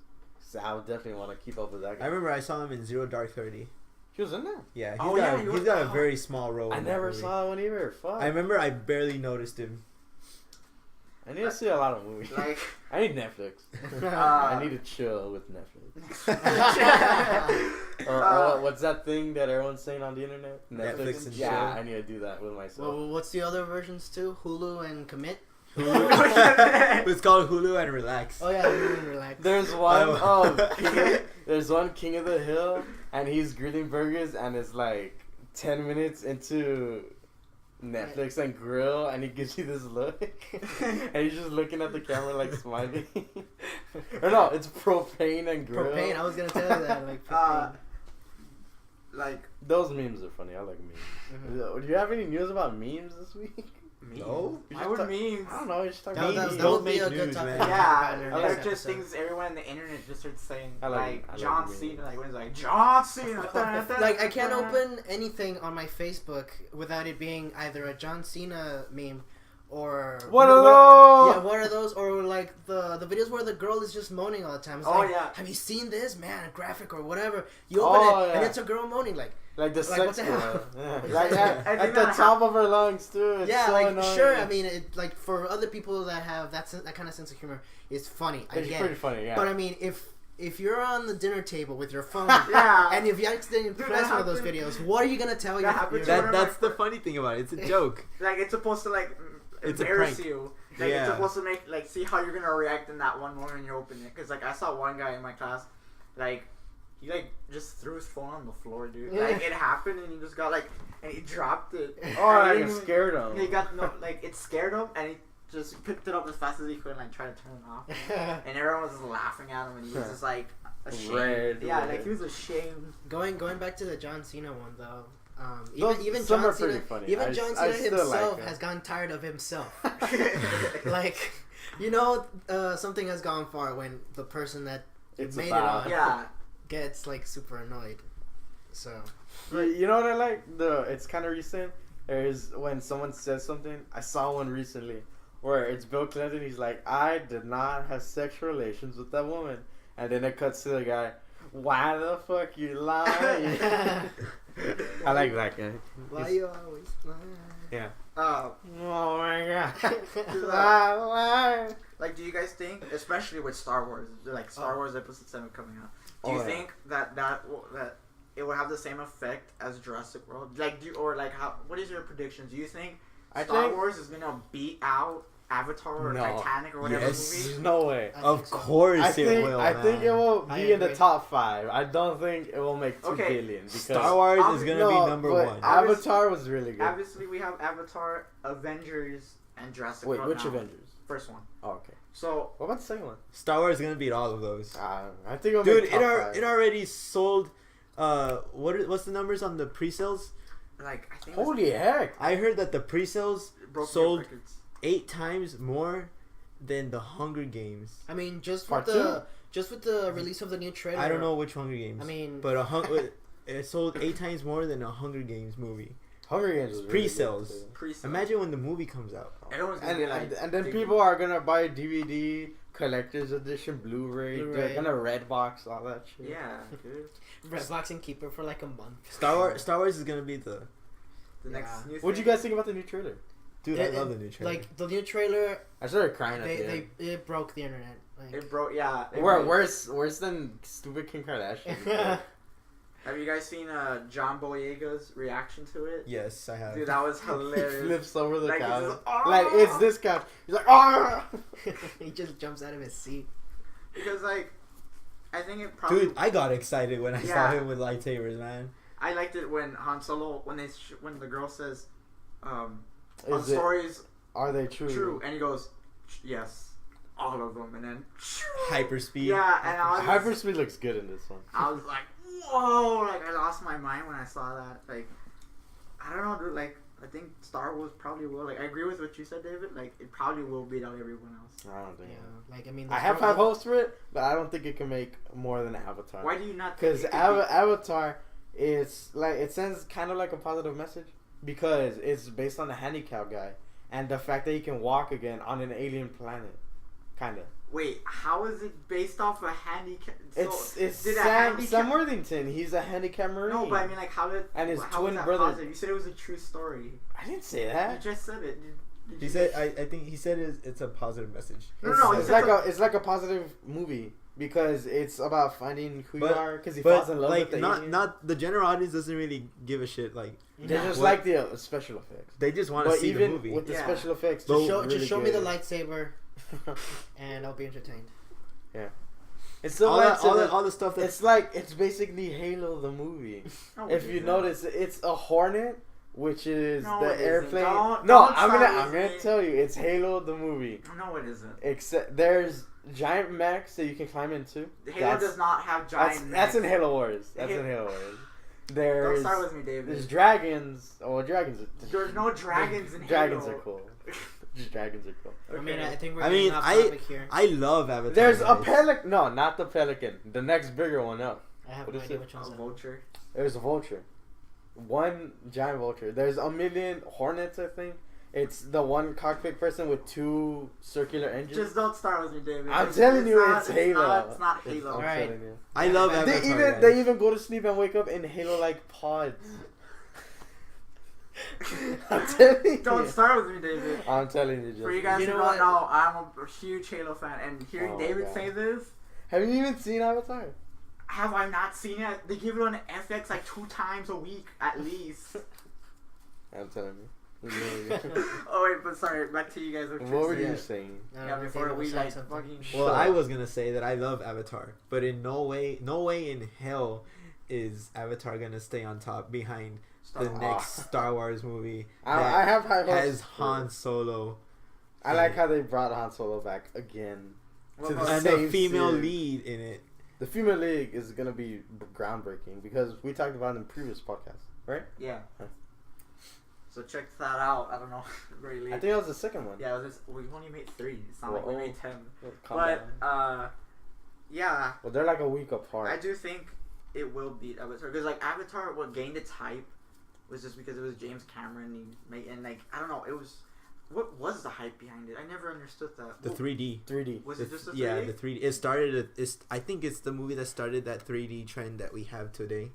I would definitely want to keep up with that guy. I remember I saw him in Zero Dark 30. He was in there. Yeah, he he's got a very small role. I in that never movie. saw that one either. Fuck. I remember I barely noticed him. I need to see a lot of movies. Like, I need Netflix. I need to chill with Netflix. or what's that thing that everyone's saying on the internet? Netflix and yeah, chill. I need to do that with myself. Well, what's the other versions too? Hulu and Commit. It's called Hulu and Relax. Oh yeah, Hulu and Relax. There's one. There's one King of the Hill, and he's grilling burgers, and it's like 10 minutes into Netflix and grill, and he gives you this look, and he's just looking at the camera like smiling. Or no, it's propane and grill. Propane. I was gonna tell you that. Like propane. like Those memes are funny. I like memes. Do you have any news about memes this week? No? Why would memes? I don't know. Just talking No, about that memes. would Don't be make a good news, topic. man. Yeah, for I our they're next just episode. things everyone on the internet just starts saying. I like John memes. Cena, like when it's like John Cena. Like I can't open anything on my Facebook without it being either a John Cena meme or What are those? Yeah, what are those? Or like the videos where the girl is just moaning all the time. It's Oh, like, yeah. have you seen this, man? A graphic or whatever. You open it and yeah. it's a girl moaning like. Like the Like, what sex the hell? girl. Yeah. I Like think at the that top of her lungs too. It's Yeah, so like annoying. sure. I mean, it like for other people that have that kind of sense of humor, it's funny. I It's get pretty it. funny. Yeah. But I mean, if you're on the dinner table with your phone, Yeah. and if you accidentally Dude, press that one of those happened- videos, what are you gonna tell that your happened your- to That's the funny thing about it. It's a joke. Like it's supposed to like It's a embarrass prank. you. Like Yeah. it's supposed to make like see how you're gonna react in that one moment when you open it. Cause like I saw one guy in my class, like he like just threw his phone on the floor, dude. Like it happened and he just got like and he dropped it. Oh, And like he it didn't scared even- him. He got no like it scared him and he just picked it up as fast as he could and like tried to turn it off. And everyone was just laughing at him and he was just like ashamed. Red, Yeah, red. like he was ashamed. Going back to the John Cena one though. Those- Even some John are Cena, pretty funny. even I John s- I Cena still like himself him. has gotten tired of himself. Like, you know, something has gone far when the person that It's made about- it on Yeah. gets like super annoyed. So You know what I like? It's kind of recent. Is when someone says something. I saw one recently where it's Bill Clinton. He's like, "I did not have sexual relations with that woman," and then it cuts to the guy. Why the fuck you lying? I like that guy. why you always lying? Yeah. Uh, Oh my god. Like, do you guys think, especially with Star Wars, like Star Wars Episode 7 coming out, do you Oh, yeah. think that it will have the same effect as Jurassic World? Like, what is your predictions? Do you think I Star think- Wars is gonna beat out Avatar or No. Titanic or whatever Yes. movie? No way. I Of think so. course I it think will. I think it man. will I be in the agree. top 5. I don't think it will make 2 Okay, billion because Star Wars is Obvi- gonna no, be number but one. Avatar was really good. Obviously, we have Avatar, Avengers, and Jurassic Wait, World which now. Avengers? First one. Oh, okay. So, What about the second one? Star Wars is gonna beat all of those. I think it'll Dude, make top 5. it already sold. What's the numbers on the pre-sales? like, I think it was- Holy heck! I heard that the pre-sales it broke sold new records. 8 times more than the Hunger Games. I mean, just Part with two. the release of the new trailer. I don't know which Hunger Games. I mean, but it sold 8 times more than a Hunger Games movie. Hunger Games is really Pre-sales. good, too. Pre-sale. Imagine when the movie comes out. Everyone's gonna And, be like, and then big- people are gonna buy DVD, collector's edition, Blu-ray. They're Blu-ray. gonna Redbox all that shit. Yeah, dude. Redbox and keep it for like a month. Star Wars is gonna be the. The next new What'd you thing- guys think about the new trailer? Dude, I love the new trailer. Like the new trailer, I started crying at the end. it broke the internet. Like, It broke, yeah. it We're broke. worse than stupid Kim Kardashian. Have you guys seen John Boyega's reaction to it? Yes, I have. Dude, that was He hilarious. flips over the Like, he's couch. just, "Ah!" Like it's this couch. He's like, ah. he just jumps out of his seat. Because, like, I think it probably... Dude, I got excited when I saw Yeah. him with lightsabers, man. I liked it when Han Solo, when the girl says, our Is it? stories Are they true? true, and he goes, yes, all of them, and then... Hyperspeed. Yeah, and Hyperspeed looks good in this one. I was like, whoa, like, I lost my mind when I saw that. Like, I don't know, dude, like, I think Star Wars probably will. Like, I agree with what you said, David. Like, it probably will beat out everyone else. I don't think. Yeah, like I mean, I have high hopes for it, but I don't think it can make more than Avatar. Why do you not think Because it could beat- Avatar is like it sends kind of like a positive message because it's based on a handicap guy and the fact that he can walk again on an alien planet. kind of. Wait, how is it based off a handicap? So It's did a Sam Worthington. He's a handicap marine. No, but I mean, like, how did and his how twin was that brother. positive? You said it was a true story. I didn't say You that. just said it. Did He you said, I think he said it's a positive message. It's like a positive movie because it's about finding who you are because he falls in love with the alien. Not the general audience doesn't really give a shit. Like They just like the special effects. they just want to see the movie. With the special effects, Just show me the lightsaber, and I'll be entertained. Yeah, it's so all the stuff that it's basically Halo the movie. No, If you notice, it's a Hornet, which is No, the it isn't. airplane. Don't I'm start with gonna me. tell you, it's Halo the movie. No, it isn't. Except there's giant mechs that you can climb into. Halo does not have giant. That's in mechs. Halo Wars. That's in Halo Wars. Don't There's start with me, David. there's dragons. Oh, dragons. There's no dragons in Dragons Halo. are cool. Just dragons are cool. I mean, I think we're I mean, getting off topic here. I love Avatar. There's a guys. pelican. No, not the pelican. The next bigger one up. I have What no is idea it? which one's A that. vulture. There's a vulture. One giant vulture. There's a million hornets, I think. It's the one cockpit person with two circular engines. Just don't start with me, David. I'm telling you, not- it's Halo. It's not Halo. I'm Alright. telling you. I love They Avatar. They even go to sleep and wake up in Halo-like pods. I'm telling you. Don't start with me, David. I'm telling you, For you Justin. guys You who know don't what? know, I'm a huge Halo fan, and hearing Oh, David God. say this, Have you even seen Avatar? have I not seen it? They give it on FX like 2 times a week at least. I'm telling you. Oh wait, but sorry, back to you guys. What were you saying. saying? I don't Yeah, know, before David we was saying like something. fucking. Well, Shut I up. was gonna say that I love Avatar, but in no way in hell is Avatar gonna stay on top behind the Wars. next Star Wars movie I that have high hopes. has for Han it. Solo I like how they brought Han Solo back again. What to about- the and same a female series. lead in it. The female league is gonna be groundbreaking because we talked about it in previous podcasts, right? Yeah. Huh. So check that out. I don't know, really. I think that was the second one. Yeah, we've only made 3. It's not like we made 10. Well, calm But down. yeah, Well, they're like a week apart. I do think it will beat Avatar because like Avatar, what gained its hype was just because it was James Cameron and like I don't know, it was what was the hype behind it? I never understood that. The 3D. 3D. Was it just a 3D? Yeah, the 3D. It started. I think it's the movie that started that 3D trend that we have today.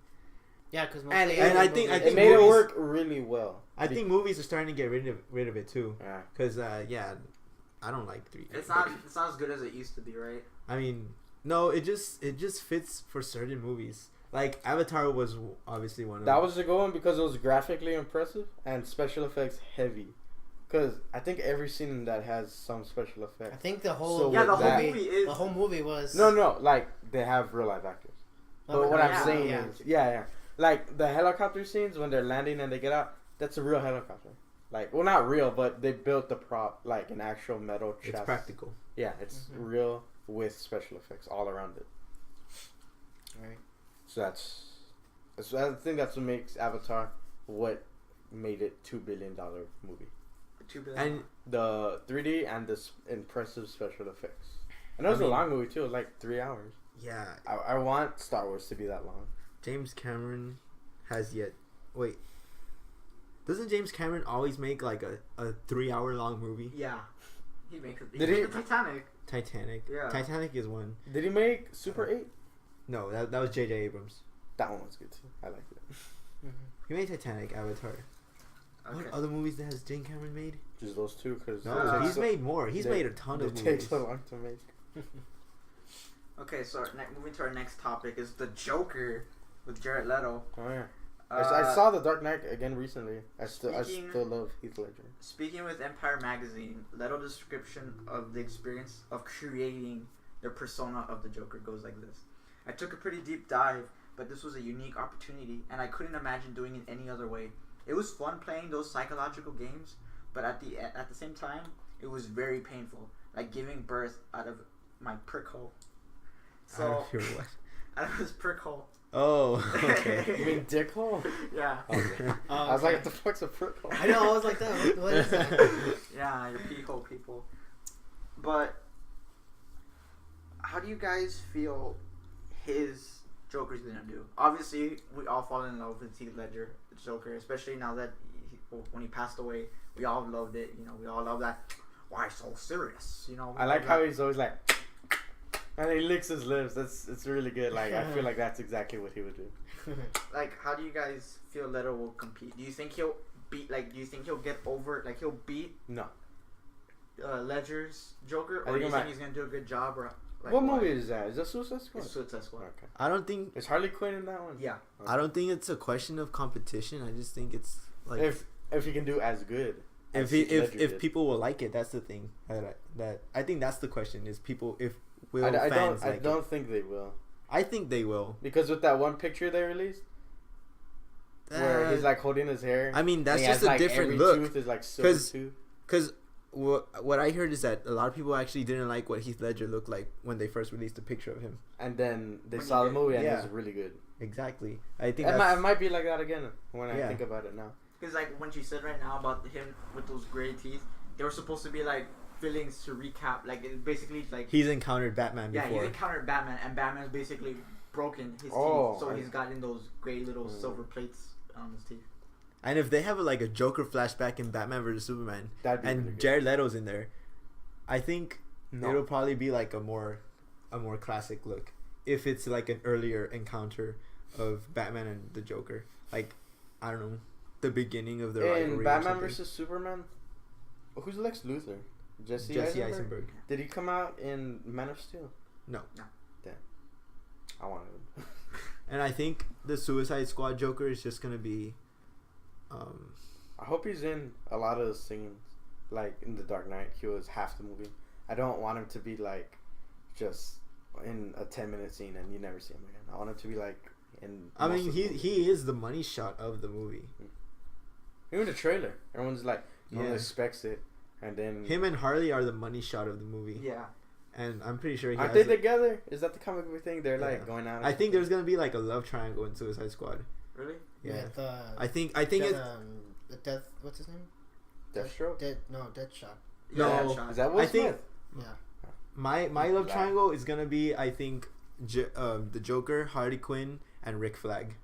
Yeah, because And I think it made it movies- work really well. I think movies are starting to get rid of it too. Yeah. Cause I don't like 3D. It's not as good as it used to be, right? I mean, no, it just fits for certain movies. Like Avatar was obviously one of That them. was the good one because it was graphically impressive and special effects heavy. Because I think every scene in that has some special I effects. think the whole So Yeah, the with whole that- movie is. the whole movie was No, like they have real life actors. Oh, But what yeah, I'm saying yeah. is, yeah, like the helicopter scenes when they're landing and they get out, that's a real helicopter. Like, well, not real, but they built the prop like an actual metal chassis. It's practical. Yeah, it's Mhm. real with special effects all around it. Right. So I think that's what makes Avatar what made it $2 billion movie. 2 billion. And The 3D and the impressive special effects. And it was I mean- a long movie too, like 3 hours. yeah, I want Star Wars to be that long. James Cameron has yet. Wait, doesn't James Cameron always make like a 3-hour long movie? Yeah. He makes it. Did He he- made the Titanic. Titanic. Yeah. Titanic is one. Did he make Super 8? No, that was J.J. Abrams. That one was good too. I liked it. Mhm. He made Titanic, Avatar. What Okay. other movies that has James Cameron made? Just those two, because No, he's made more. He's made a ton of It movies. takes so long to make. Okay, so moving to our next topic is the Joker with Jared Leto. Oh yeah. Uh, I saw The Dark Knight again recently. I speaking- still love Heath Ledger. Speaking with Empire Magazine, Leto description of the experience of creating the persona of the Joker goes like this. I took a pretty deep dive, but this was a unique opportunity, and I couldn't imagine doing it any other way. It was fun playing those psychological games, but at the same time, it was very painful, like giving birth out of my prick hole. I don't So, hear what. out of his prick hole. Oh, okay. You mean dick hole? Yeah. Okay. I was like, what the fuck's a prick hole? I know. I was like that. What is that? Yeah, your pee hole people. But how do you guys feel his Joker's gonna do? Obviously, we all fall in love with Heath Ledger Joker, especially now that when he passed away. We all loved it. You know, we all love that. why so serious? You know. I like how he's always like, and he licks his lips. It's really good. Like I feel like that's exactly what he would do. Like, how do you guys feel Leto will compete? Do you think he'll beat? Like, do you think he'll get over? Like, he'll beat No. Ledger's Joker, I or do you think think he's gonna do a good job? Or like, What movie is that? Is that Suicide Squad? It's Suicide Squad. Okay. I don't think Is Harley Quinn in that one? Yeah. I don't think it's a question of competition. I just think it's like If he can do as good. if if people will like it, that's the thing. That I think that's the question is people if will I fans don't like don't it. think they will, I think they will. because with that one picture they released where he's like holding his hair. I mean, that's and he just has, a like, different every look. Tooth is like silver 'Cause- tooth. Because what I heard is that a lot of people actually didn't like what Heath Ledger looked like when they first released a picture of him. And then they When saw you the did- movie and yeah. it was really good. Exactly. I think It that's, might be like that again when I Yeah. think about it now. Because like what you said right now about him with those gray teeth, they were supposed to be like fillings to recap. Like it's basically like he's encountered Batman yeah, before. he's encountered Batman, and Batman's basically broken his Oh, teeth, so I- he's gotten those gray little silver plates on his teeth. And if they have a Joker flashback in Batman vs Superman, That'd be and really good. Jared Leto's in there, I think No. it'll probably be like a more classic look. If it's like an earlier encounter of Batman and the Joker, like I don't know, the beginning of the rivalry In or Batman something. vs Superman, who's Lex Luthor? Jesse Eisenberg. Did he come out in Man of Steel? No. Damn. I wanted him. And I think the Suicide Squad Joker is just gonna be. I hope he's in a lot of the scenes, like in The Dark Knight. He was half the movie. I don't want him to be like just in a 10-minute scene and you never see him again. I want him to be like in. I most mean, of the movie. he is the money shot of the movie. Even the trailer, everyone's like, no one Yeah. expects it, and then Him and Harley are the money shot of the movie. Yeah. And I'm pretty sure he aren't has they together? Is that the comic book thing? They're like Yeah. going out. I think there's gonna be like a love triangle in Suicide Squad. Really? Yeah. With, I think it's the Death. What's his name? Deathstroke. Deadshot. No. Yeah, Deadshot. Is that Will I think- Smith? Yeah. my love Black. triangle is gonna be I think the Joker, Harley Quinn, and Rick Flag.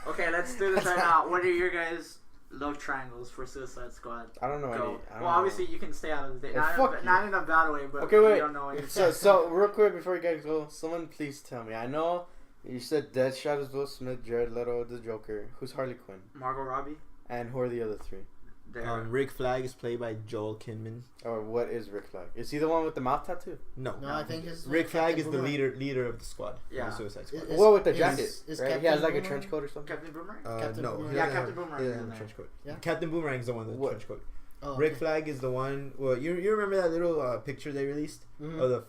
Okay, let's do this right now. What are your guys' love triangles for Suicide Squad? I don't know Go. any. I don't Well, know. obviously you can stay out of the date. Yeah, fuck you. Not in a bad way, but Okay, we wait. don't know any. So real quick before you guys go, someone please tell me. I know you said Deadshot is Will Smith, Jared Leto the Joker. Who's Harley Quinn? Margot Robbie. And who are the other three? There. Rick Flag is played by Joel Kinnaman. Or what is Rick Flag? Is he the one with the mouth tattoo? No, No, I think it's Rick Flag is the Boomerang. leader of the squad. Yeah. Of the Suicide Squad. Is- What with the is- jacket? is Right? He Captain has like a Boomerang? trench coat or something. Captain Boomerang. Captain No, Boomerang. he Yeah, doesn't Captain have- Boomerang he is doesn't in have a trench coat. Yeah? Captain Boomerang's the one with the What? trench coat. Oh, Rick okay. Flag is the one. Well, you remember that little picture they released Mhm. of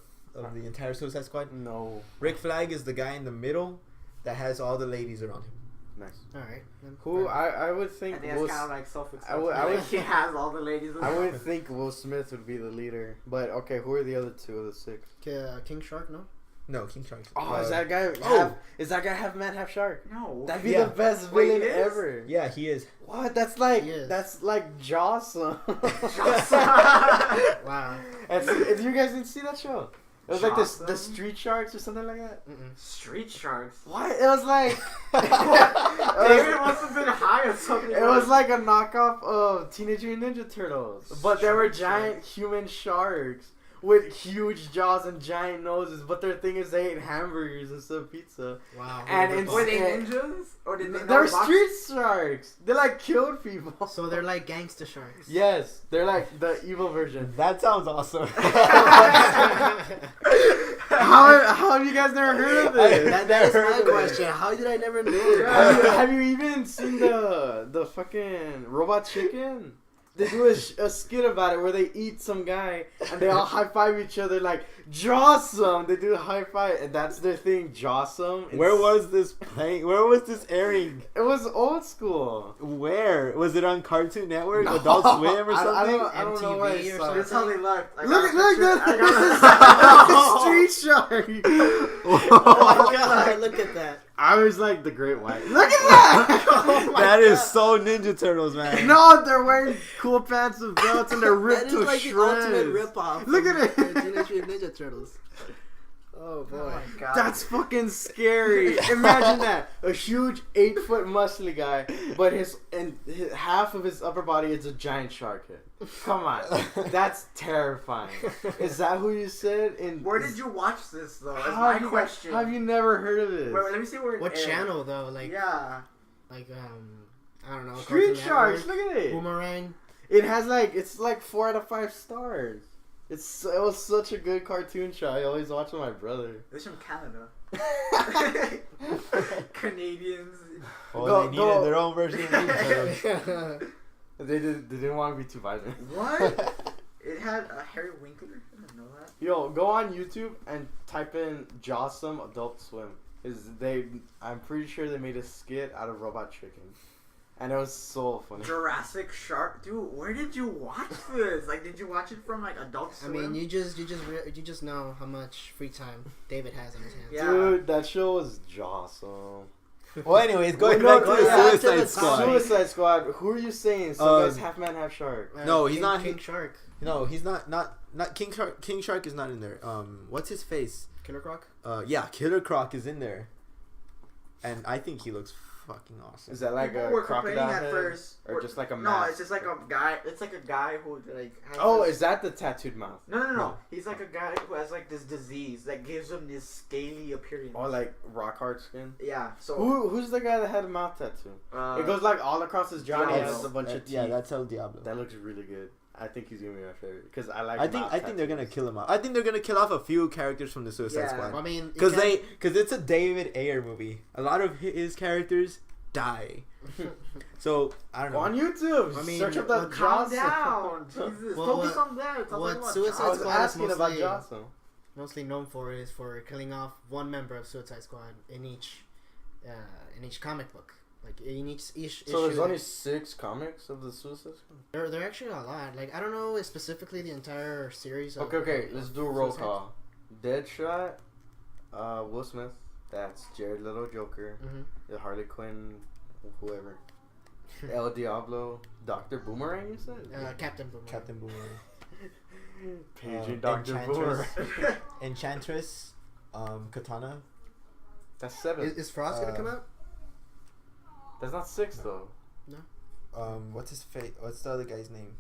the entire Suicide Squad? No. Rick Flag is the guy in the middle that has all the ladies around him. Nice. All right. then. Who Alright. I would I think think Will that's kind of like I self-explanatory. would- I would- He has all the ladies. I would think Will Smith would be the leader. But okay, who are the other two of the six? King Shark, no? No, King Shark. Oh, is that guy is that guy half man, half shark? No. That'd be Yeah. the best Wait, villain he is? ever. Yeah, he is. What? That's Yes. like Jawsome. Wow. You guys didn't see that show? It was like the Jawsome? Street Sharks or something like that. Mm-mm. Street Sharks. What? It was like David must have been high or something. it was like a knockoff of Teenage Mutant Ninja Turtles, but they were giant human sharks with huge jaws and giant noses. But their thing is they ate hamburgers instead of pizza. Wow. And Rip in- off. Were they ninjas? Or did they They're know box- street sharks. They like killed people. So they're like gangster sharks. Yes, they're like the evil version. That sounds awesome. How have you guys never heard of this? that is my question. How did I never know? Have you even seen the fucking Robot Chicken? They do a skit about it where they eat some guy and they all high five each other like Jawsome. They do a high five and that's their thing, Jawsome. Where was this playing? Where was this airing? it? Was old school. Where was it on Cartoon Network, No. Adult Swim, or something? I don't know why. MTV or That's how they look. I Look got a picture. at I got a- this is Street Shark. Oh my god, look at that. I was like the Great White. Look at that! Oh my That is God. so Ninja Turtles, man. No, they're wearing cool pants with belts and they're ripped That to is like the ultimate shreds. ripoff. Look of at it. the Teenage Mutant Ninja Turtles. Oh boy. Oh my god. That's fucking scary. Imagine that. A huge 8-foot muscly guy, but his half of his upper body is a giant shark head. Come on. That's terrifying. Is that who you said? Where did you watch this though? That's How my question. have you never heard of this? Wait, let me see where. What channel though? Like Yeah. like I don't know. Street Cartoon Sharks. Network, Look at it. Boomerang. It has it's 4 out of 5 stars. It was such a good cartoon show. I always watch with my brother. It's from Canada. Canadians. Oh, they needed their own version of Ninja Turtles. They didn't want to be too violent. What? It had Harry Winkler. I didn't know that. Yo, go on YouTube and type in Jawsome Adult Swim. I'm pretty sure they made a skit out of robot chicken. And it was so funny. Jurassic Shark, dude. Where did you watch this? Like, did you watch it from Adult Swim? I mean, you just know how much free time David has on his hands. Yeah. Dude, that show was Jawsome. Well, anyways, going Well, back no, to the yeah, Suicide Squad. Suicide Squad. Who are you saying? Some guy's half man, half shark. No, he's not- King Shark. No, he's not King Shark. King Shark is not in there. What's his face? Killer Croc. Yeah, Killer Croc is in there, and I think he looks fucking awesome. Is that like People a were complaining crocodile at head? first. Or just like a No, mask? it's just like a guy. It's like a guy who has Oh, this- is that the tattooed mouth? No. No. He's like a guy who has this disease that gives him this scaly appearance. Or like rock hard skin? Yeah. So Who's the guy that had a mouth tattoo? it it goes all across his jaw and he Diablo. has a bunch of teeth. Yeah, that's El Diablo. That looks really good. I think he's gonna be my favorite because I like. I think they're gonna kill him off. I think they're gonna kill off a few characters from the Suicide Yeah. Squad. I mean, Because it's a David Ayer movie. A lot of his characters die. So I don't know. on YouTube. I mean, search up that calm Jawsome. down. Jesus, Well, focus on that. Talk what about Suicide I was Squad is asking about mostly- Jawsome. mostly known for is for killing off one member of Suicide Squad in each comic book. Like in each issue. So there's only 6 comics of the Suicide Squad. They're actually a lot. Like I don't know specifically the entire series. Okay. Let's do a roll Suicide. call. Deadshot, Will Smith. That's Jared Leto Joker. Mhm. The Harley Quinn, whoever. El Diablo, Dr. Boomerang. You said. Captain Boomerang. Captain Boomerang, Paging Dr. Boomerang. Enchantress, Enchantress, Katana. That's 7. Is Frost gonna come out? That's not 6 though. What's his face? What's the other guy's name?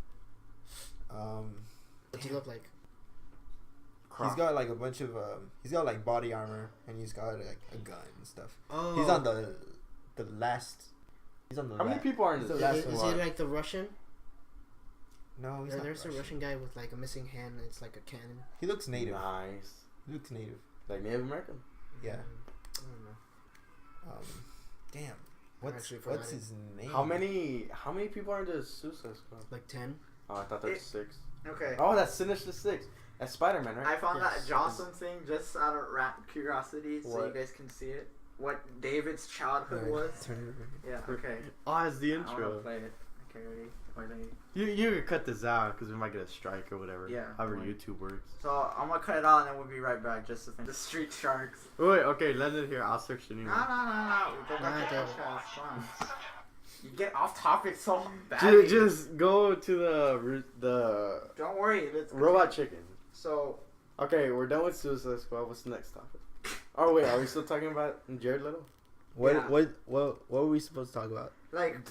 What's he look like? He's got like a bunch of he's got like body armor and he's got like a gun and stuff. Oh, He's on the last. He's on the. How many people are in he's this? the last Is he one. like the Russian? No, he's not There's Russian. a Russian guy with like a missing hand and it's like a cannon. He looks native. Nice. He looks native. Like Native American. Yeah. I don't know. Damn. actually What's forgot his name? How many people are in the Suicide Squad? Like 10. Oh, I thought there was 6. Okay. Oh, that's Sinister 6. That's Spider-Man, right? I found Yes. that Jawsome thing just out of curiosity, so What? you guys can see it. What David's childhood was. Turn it over. Yeah. Okay. Oh, it's the I want to intro. play it. Okay, ready? Ready? You could cut this out because we might get a strike or whatever. Yeah, However fine. YouTube works. So I'm gonna cut it out and then we'll be right back just to finish the Street Sharks. Wait, okay, let it here. I'll search the new No. one. Go back to David. podcast. Come on. You get off topic so bad. Just go to the Don't worry. Let's robot chicken. So Okay, we're done with Suicide Squad. What's the next topic? Oh wait, are we still talking about Jared Leto? What Yeah. what were we supposed to talk about?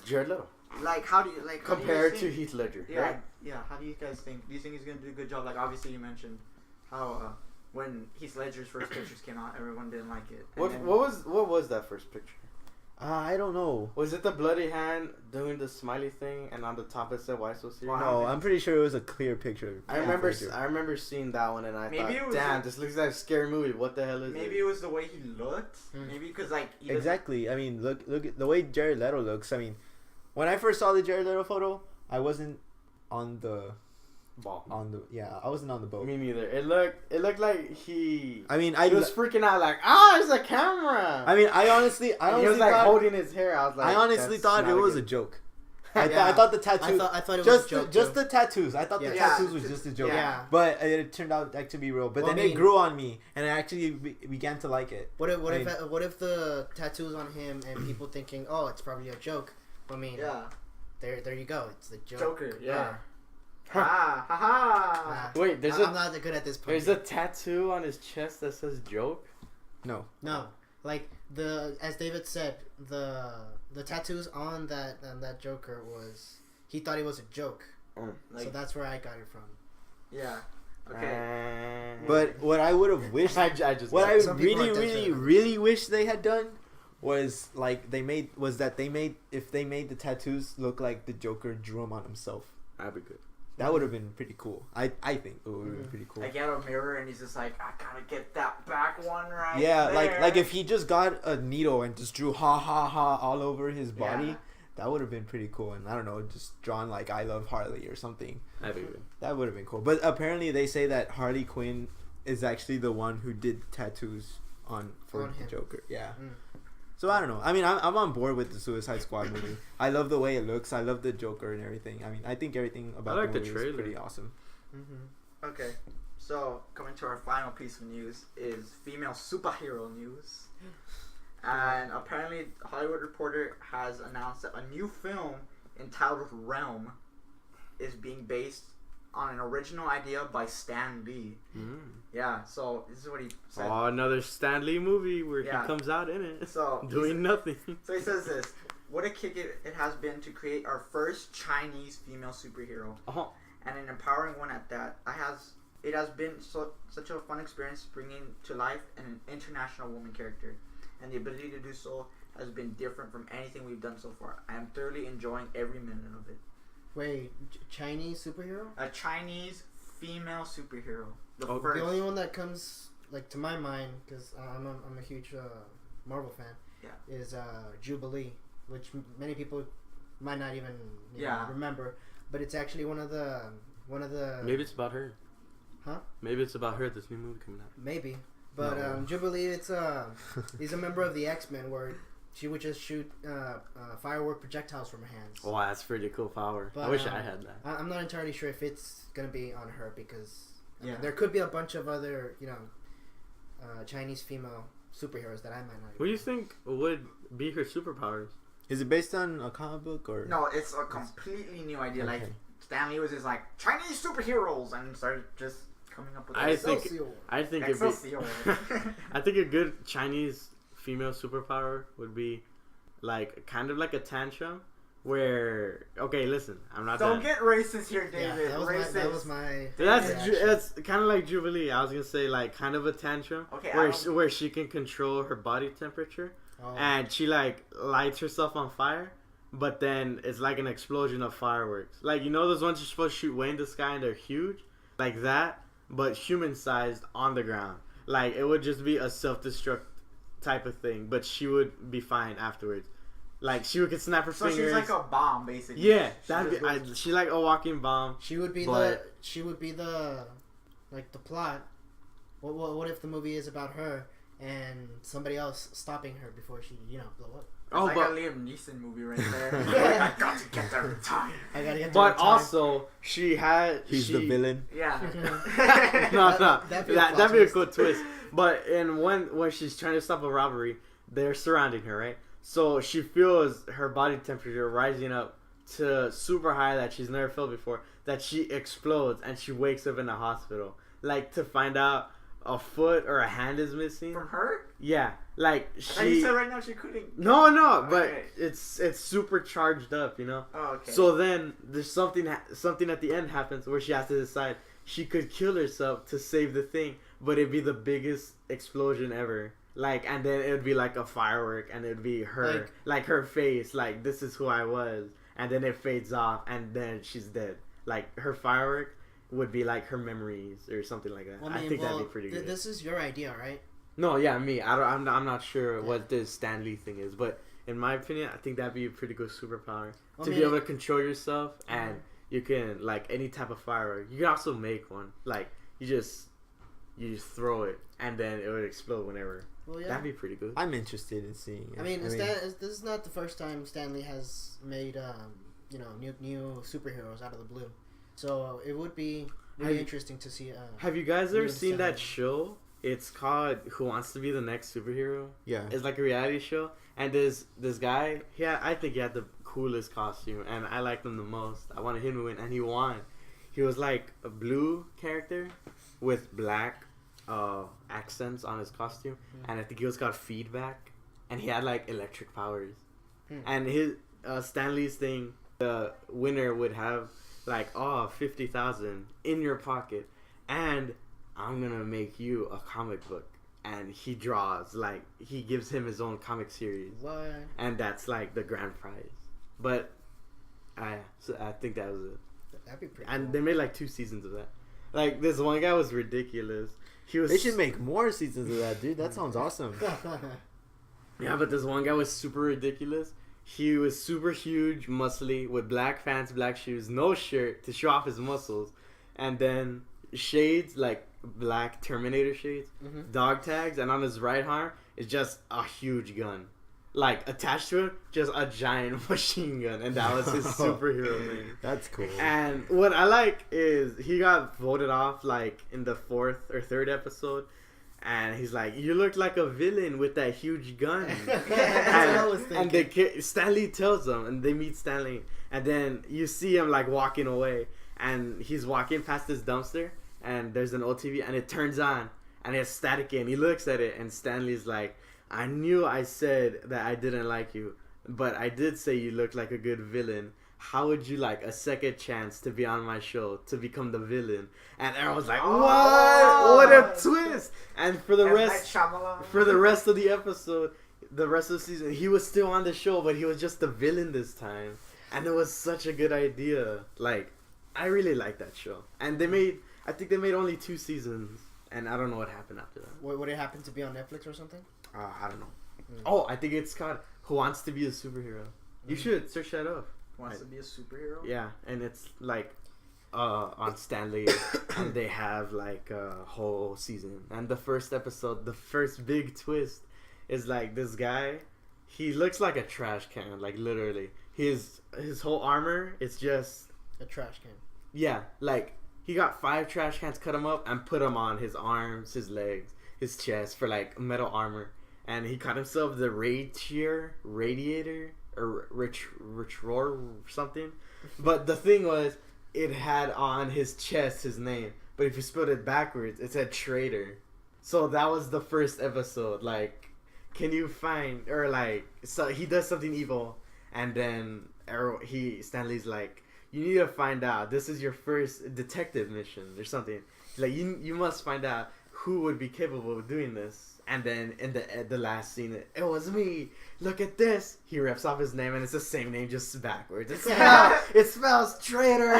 Jared Leto how do you how do you compared guys to think- Heath Ledger. Yeah, Right? yeah. How do you guys think? Do you think he's gonna do a good job? Like obviously you mentioned how when Heath Ledger's first pictures came out, everyone didn't like it. And What then- what was that first picture? I don't know. Was it the bloody hand doing the smiley thing, and on the top it said "Why so serious"? No, I'm pretty sure it was a clear picture. I Yeah. remember seeing that one, and I Maybe it thought, was damn, a- this looks like a scary movie. What the hell is maybe it? it was the way he looked. Maybe because like he doesn't- Exactly. I mean, look at the way Jared Leto looks. I mean, when I first saw the Jared Leto photo, I wasn't on the Ball. I wasn't on the boat. Me neither. It looked like he I mean, he was freaking out like, there's a camera. I honestly And he was like thought, holding his hair. I was like, I honestly that's thought not it was a good- joke. I Yeah. thought the tattoo. I thought it was a joke. just too. the tattoos. I thought the Yeah. tattoos was just a joke. Yeah. But it turned out to be real. But Well, then I it mean- grew on me, and I actually began to like it. What I if the tattoos on him and people thinking, oh, it's probably a joke? I mean, Yeah. there you go. It's the joke. Joker, yeah. Yeah. Ha ha ha. Wait, I'm not that good at this part. there's a tattoo on his chest that says joke. No. Like as David said, the tattoos on that Joker was he thought it was a joke. Like, so that's where I got it from. yeah. Okay. But what I would have wished, I just what I Some people are definitely- really wish they had done was like if they made the tattoos look like the Joker drew them on himself. that'd be good. That would have been pretty cool. I think it would have been pretty cool. Like, he had a mirror and he's just like, I gotta get that back one right. Yeah, there. like if he just got a needle and just drew ha ha ha all over his body, Yeah. that would have been pretty cool. And I don't know, just drawn like I love Harley or something. That'd be good. That would have been cool. But apparently they say that Harley Quinn is actually the one who did tattoos on On the him. Joker. Yeah. Mm. So I don't know. I mean, I'm on board with the Suicide Squad movie. I love the way it looks. I love the Joker and everything. I mean, I think everything about like the the movie trailer. is pretty awesome. Mm-hmm. Okay, so coming to our final piece of news is female superhero news. And apparently, Hollywood Reporter has announced that a new film entitled Realm is being based on an original idea by Stan Lee. Yeah, so this is what he said. Oh, another Stan Lee movie where Yeah. he comes out in it So doing nothing. So he says this: "What a kick it has been to create our first Chinese female superhero, Oh, and an empowering one at that. It has been such a fun experience bringing to life an international woman character, and the ability to do so has been different from anything we've done so far. I am thoroughly enjoying every minute of it. Wait, Chinese superhero? A Chinese female superhero, the Oh, first. The only one that comes like to my mind, because I'm a huge Marvel fan, Yeah. is Jubilee, which many people might not even Yeah. remember, but it's actually one of the maybe it's about her. Huh? Maybe it's about her. This new movie coming out. maybe, but No. Jubilee, it's he's a member of the X-Men where she would just shoot firework projectiles from her hands. Oh, that's pretty cool power. But, I wish I had that. I'm not entirely sure if it's gonna be on her because I mean, Yeah. there could be a bunch of other Chinese female superheroes that I might not. What do you think would be her superpowers? Is it based on a comic book or? No, it's a completely new idea. Like Okay. Stanley was just like Chinese superheroes and started just coming up with. I this. think- Excelsior. I think it'd be. Excelsior. I think a good Chinese female superpower would be like kind of like a tantrum where listen, I'm not Don't that. get racist here, Yeah, David. that was my. That's reaction. that's kind of like Jubilee. I was gonna say like kind of a tantrum Okay, where she can control her body temperature Oh. and she like lights herself on fire, but then it's like an explosion of fireworks. Like those ones you're supposed to shoot way in the sky and they're huge, like that, but human sized on the ground. Like it would just be a self-destruct type of thing, but she would be fine afterwards. Like she could snap her So fingers. she's like a bomb, basically. yeah, She that'd just be. goes- She like a walking bomb. She would be But- the like the plot. What if the movie is about her and somebody else stopping her before she blow up? It's like but a Liam Neeson movie right there. Yeah. I got to get there in time. I gotta get. but also she had. He's the villain. Yeah. No, That'd be a plot that'd be a twist. cool twist. But when she's trying to stop a robbery, they're surrounding her, right? So she feels her body temperature rising up to super high that she's never felt before. That she explodes and she wakes up in a hospital, like to find out a foot or a hand is missing. From her? Yeah, like I thought you she. said right now she couldn't. No, but Okay. it's super charged up, Oh, okay. So then there's something at the end happens where she has to decide she could kill herself to save the thing, but it'd be the biggest explosion ever. Like, and then it would be like a firework, and it'd be her, like her face, like this is who I was, and then it fades off, and then she's dead. Like her firework would be like her memories or something like that. Well, I think that'd be pretty good. This is your idea, right? No, yeah, me. I'm not sure what this Stan Lee thing is, but in my opinion, I think that'd be a pretty good superpower Well, to I be mean, able to control yourself, and you can like any type of firework. You can also make one. Like you just throw it, and then it would explode whenever. Well, yeah. That'd be pretty good. I'm interested in seeing it. I mean, this is not the first time Stanley has made new superheroes out of the blue, so it would be really interesting to see. Have you guys ever New seen that Stan show? It's called Who Wants to Be the Next Superhero. Yeah. It's like a reality show, and this guy, I think he had the coolest costume, and I liked him the most. I wanted him to win, and he won. He was like a blue character with black accents on his costume, and I think he was got feedback, and he had like electric powers. And his Stanley's thing, the winner would have like 50,000 in your pocket, and I'm gonna make you a comic book. And he draws, like, he gives him his own comic series. What? And that's like the grand prize. But I think that was it. That'd be pretty. And cool. they made like 2 seasons of that. Like, this one guy was ridiculous. He was. They should make more seasons of that, dude. That sounds awesome. Yeah, but this one guy was super ridiculous. He was super huge, muscly, with black pants, black shoes, no shirt to show off his muscles, and then shades, like black Terminator shades, dog tags, and on his right arm is just a huge gun. Like, attached to it, just a giant machine gun, and that was his superhero thing. That's cool. And what I like is he got voted off, like, in the 4th or 3rd episode, and he's like, you look like a villain with that huge gun. That's what I was thinking. And Stanley tells them, and they meet Stanley, and then you see him, like, walking away, and he's walking past this dumpster, and there's an old TV, and it turns on, and it's static, and he looks at it, and Stanley's like, I knew I said that I didn't like you, but I did say you looked like a good villain. How would you like a second chance to be on my show to become the villain? And everyone's like, what? What a twist! And for the rest of the episode, the rest of the season, he was still on the show, but he was just the villain this time. And it was such a good idea. Like, I really like that show. And I think they made only 2 seasons, and I don't know what happened after that. Would it happen to be on Netflix or something? I don't know. Oh, I think it's called Who Wants to Be a Superhero. You should search that up. Wants to be a superhero? Yeah, and it's like on Stanley, and they have like a whole season. And the first episode, the first big twist is like this guy, he looks like a trash can, like literally. His whole armor is just a trash can. Yeah, like he got 5 trash cans, cut them up, and put them on his arms, his legs, his chest for like metal armor. And he caught himself the radiator or or something. But the thing was, it had on his chest his name. But if you spelled it backwards, it said traitor. So that was the first episode. Like, can you find, or like, so he does something evil, and then Stanley's like, you need to find out. This is your first detective mission or something. Like, you must find out who would be capable of doing this. And then in the last scene, it was me. Look at this. He rips off his name, and it's the same name, just backwards. It spells traitor.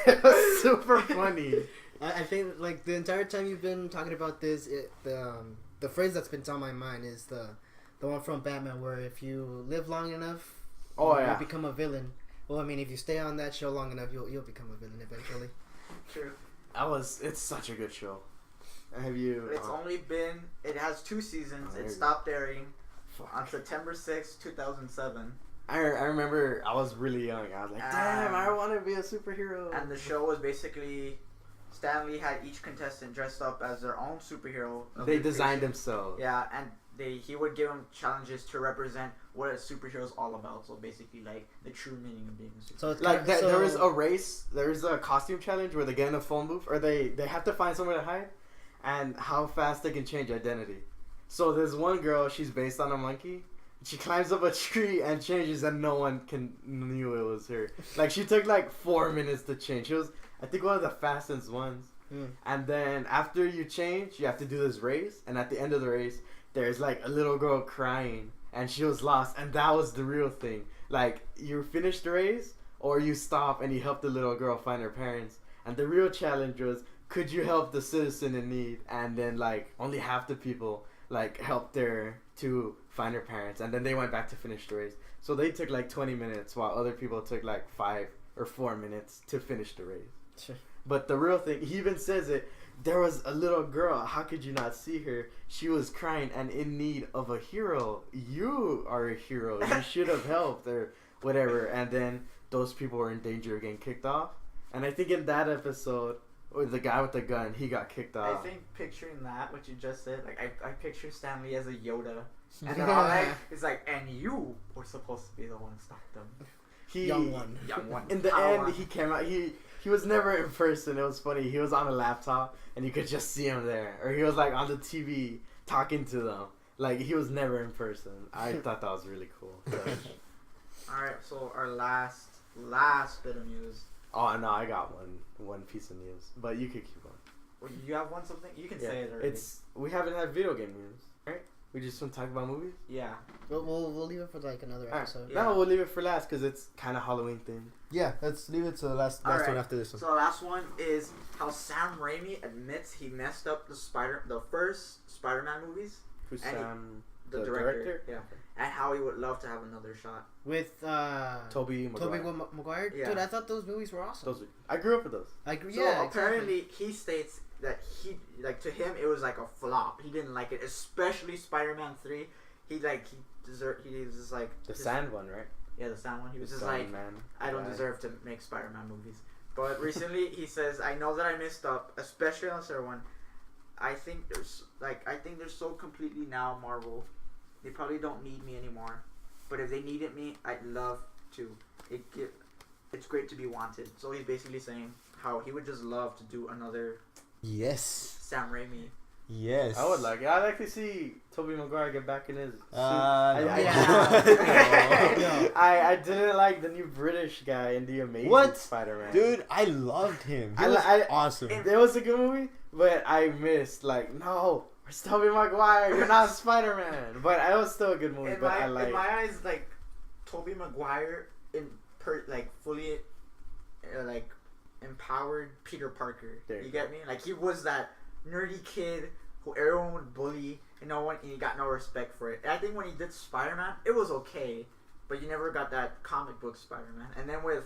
It was super funny. I think like the entire time you've been talking about this, the phrase that's been on my mind is the one from Batman, where if you live long enough, you'll become a villain. Well, I mean, if you stay on that show long enough, you'll become a villain eventually. True. It's such a good show. Have you? It has 2 seasons. It stopped airing on September 6th, 2007. I remember I was really young. I was like, damn, I want to be a superhero. And the show was basically, Stanley had each contestant dressed up as their own superhero. They designed themselves. Yeah, and he would give them challenges to represent what a superhero is all about. So basically, like, the true meaning of being a superhero. So it's like there was a race. There was a costume challenge where they get in a phone booth, or they have to find somewhere to hide, and how fast they can change identity. So there's one girl, she's based on a monkey. She climbs up a tree and changes, and no one knew it was her. Like, she took like 4 minutes to change. She was, I think, one of the fastest ones. And then after you change, you have to do this race. And at the end of the race, there's like a little girl crying, and she was lost. And that was the real thing. Like, you finish the race, or you stop and you help the little girl find her parents. And the real challenge was, could you help the citizen in need? And then like only half the people like helped her to find her parents, and then they went back to finish the race. So they took like 20 minutes, while other people took like 5 or 4 minutes to finish the race. Sure. But the real thing, he even says it, there was a little girl, how could you not see her? She was crying and in need of a hero. You are a hero. You should have helped, or whatever. And then those people were in danger of getting kicked off. And I think in that episode, or the guy with the gun, he got kicked off. I think picturing that, what you just said, like I picture Stanley as a Yoda, and then all like, it's like, and you were supposed to be the one to stop them. Young one. Young one. In the Padawan. end, he came out. He was never in person. It was funny. He was on a laptop, and you could just see him there, or he was like on the TV talking to them. Like he was never in person. I thought that was really cool. So. All right, so our last bit of news. Oh no, I got one piece of news, but you could keep going. Well, you have one something? You can say it already. We haven't had video game news, right? We just want to talk about movies. Yeah. We'll leave it for like another episode. Yeah. No, we'll leave it for last because it's kind of Halloween themed. Yeah, let's leave it to the last All right. one after this one. So the last one is how Sam Raimi admits he messed up the first Spider-Man movies. Who's And Sam? The director? Yeah. And how he would love to have another shot. With Tobey Maguire. Maguire. Yeah. Dude, I thought those movies were awesome. I grew up with those. I agree. So Yeah. apparently he states that to him it was like a flop. He didn't like it, especially Spider-Man 3. He was just like The Sand one, right? Yeah, the Sand one. He was The just Sand like, man. I don't deserve to make Spider-Man movies. But recently he says, I know that I messed up, especially on the third one. I think they're so completely now Marvel. They probably don't need me anymore. But if they needed me, I'd love to. It's great to be wanted. So he's basically saying how he would just love to do another Yes. Sam Raimi. Yes. I would like it. I'd like to see Tobey Maguire get back in his suit. No. I didn't like the new British guy in the Amazing What? Spider-Man. Dude, I loved him. He was awesome. It was a good movie, but I missed, no, where's Tobey Maguire? You're not Spider-Man. But it was still a good movie, In but my eyes, like, Tobey Maguire fully empowered Peter Parker. You get me? Like, he was that nerdy kid who everyone would bully and he got no respect for it. And I think when he did Spider-Man, it was okay, but you never got that comic book Spider-Man. And then with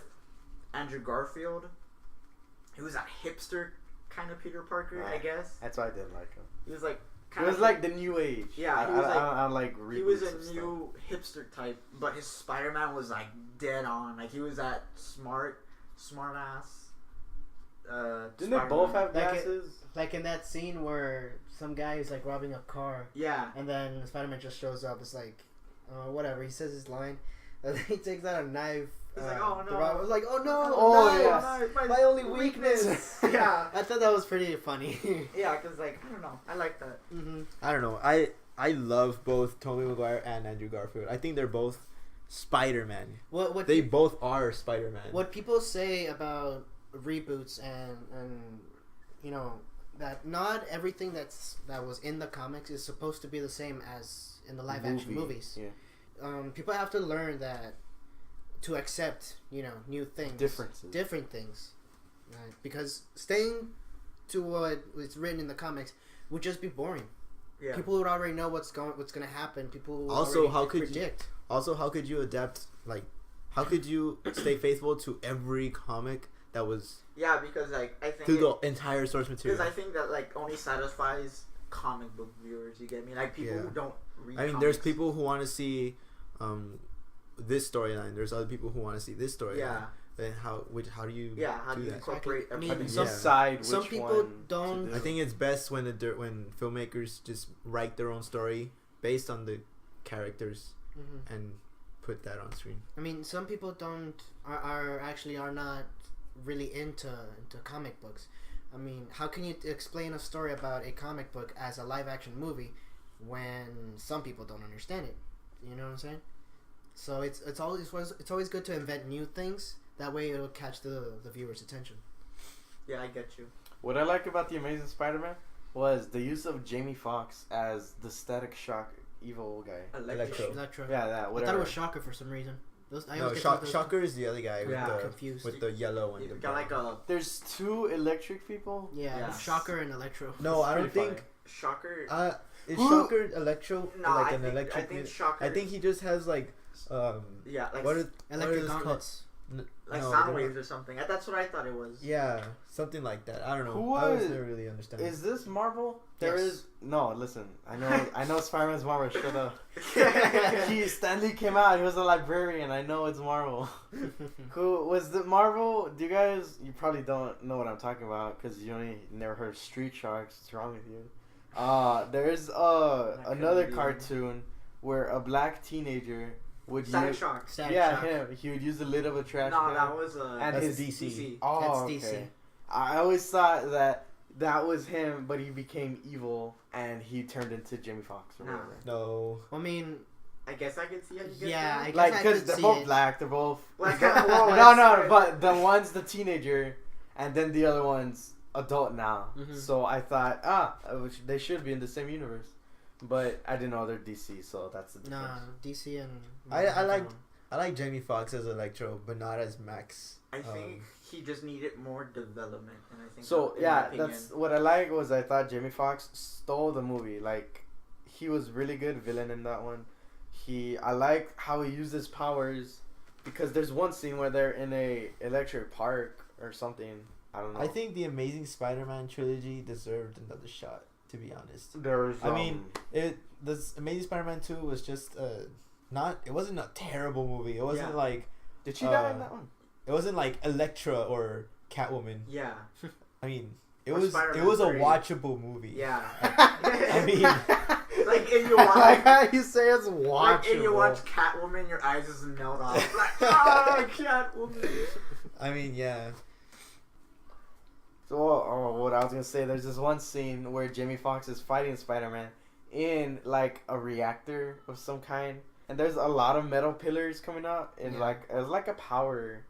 Andrew Garfield, he was that hipster kind of Peter Parker, I guess. That's why I didn't like him. He was like It was like the new age. Yeah, he he was a new hipster type, but his Spider-Man was like dead on. Like he was that smart ass. Didn't they both have glasses? Like in that scene where some guy is like robbing a car. Yeah. And then Spider-Man just shows up. It's like, whatever. He says his line. And then he takes out a knife. He's like, oh no. I was like, oh no. Oh knife, my only weakness. Yeah. I thought that was pretty funny. Yeah, because like, I don't know. I like that. Mm-hmm. I don't know. I love both Tobey Maguire and Andrew Garfield. I think they're both Spider-Man. They both are Spider-Man. What people say about reboots and that not everything that was in the comics is supposed to be the same as in the live action movies. Yeah. People have to learn that to accept new things, different things, right? Because staying to what was written in the comics would just be boring. Yeah. People would already know what's going to happen. People would Also, how could predict. How could you adapt? Like, how could you stay faithful to every comic that was? Yeah, because like I think through the entire source material. Because I think that like only satisfies comic book viewers. You get me? Like people who don't read. I mean, there's people who want to see this storyline. There's other people who want to see this storyline. Yeah. Then how do you? Yeah, how do you that? incorporate? I mean, everything? some people don't. I think it's best when when filmmakers just write their own story based on the characters and put that on screen. I mean, some people are not really into comic books. I mean, how can you explain a story about a comic book as a live action movie when some people don't understand it? You know what I'm saying? So it's always good to invent new things. That way it'll catch the viewer's attention. Yeah, I get you. What I like about The Amazing Spider-Man was the use of Jamie Foxx as the Static Shock evil guy. Electro. Yeah, that. Whatever. I thought it was Shocker for some reason. Shocker is the other guy with the yellow and the got like a. There's two electric people. Yeah, Yes. Shocker and Electro. No, I don't think. Shocker. Is Shocker Electro No, like I think Shocker. I think he just has like yeah, like electric gauntlets. like no, sound waves or something. That's what I thought it was. Yeah, something like that. I don't know. Who I was- never really understand. Is this Marvel? There Yes. is no. Listen, I know Spider-Man's Marvel. Shut up. Stanley came out. He was a librarian. I know it's Marvel. Who was the Marvel? Do you guys? You probably don't know what I'm talking about because you never heard of Street Sharks. What's wrong with you? There's another cartoon where a black teenager would Static use. Shock. Static Yeah, Shock. him. He would use the lid of a trash No, can. that was And That's his DC. Oh, That's okay. DC. I always thought that was him, but he became evil and he turned into Jamie Foxx or Nah. whatever. No. I mean, I guess I could see how you get yeah, I that. guess Like, I because could they're see both it. black, they're both. Like, no, whoa, no, but the one's the teenager, and then the other one's adult now. Mhm. So I thought, they should be in the same universe, but I didn't know they're DC, so that's the difference. Nah, DC and I like Jamie Foxx as Electro, but not as Max. I think he just needed more development, and I think. So in my yeah, opinion, that's what I like was I thought Jamie Foxx stole the movie. Like, he was really good villain in that one. I like how he used his powers, because there's one scene where they're in a electric park or something. I don't know. I think the Amazing Spider-Man trilogy deserved another shot. To be honest, there was. I mean, this Amazing Spider-Man 2 was just it wasn't a terrible movie. It wasn't like did she die in that one? it wasn't like Elektra or Catwoman. Yeah. I mean, it Or was Spider-Man a 3. watchable movie. Yeah. I mean, like if you I watch, like how you say it's watchable. like if you watch Catwoman, your eyes just melt off. Like, oh, Catwoman. I mean, yeah. So, what I was gonna say, there's this one scene where Jamie Foxx is fighting Spider-Man in like a reactor of some kind, and there's a lot of metal pillars coming out, and it's like a power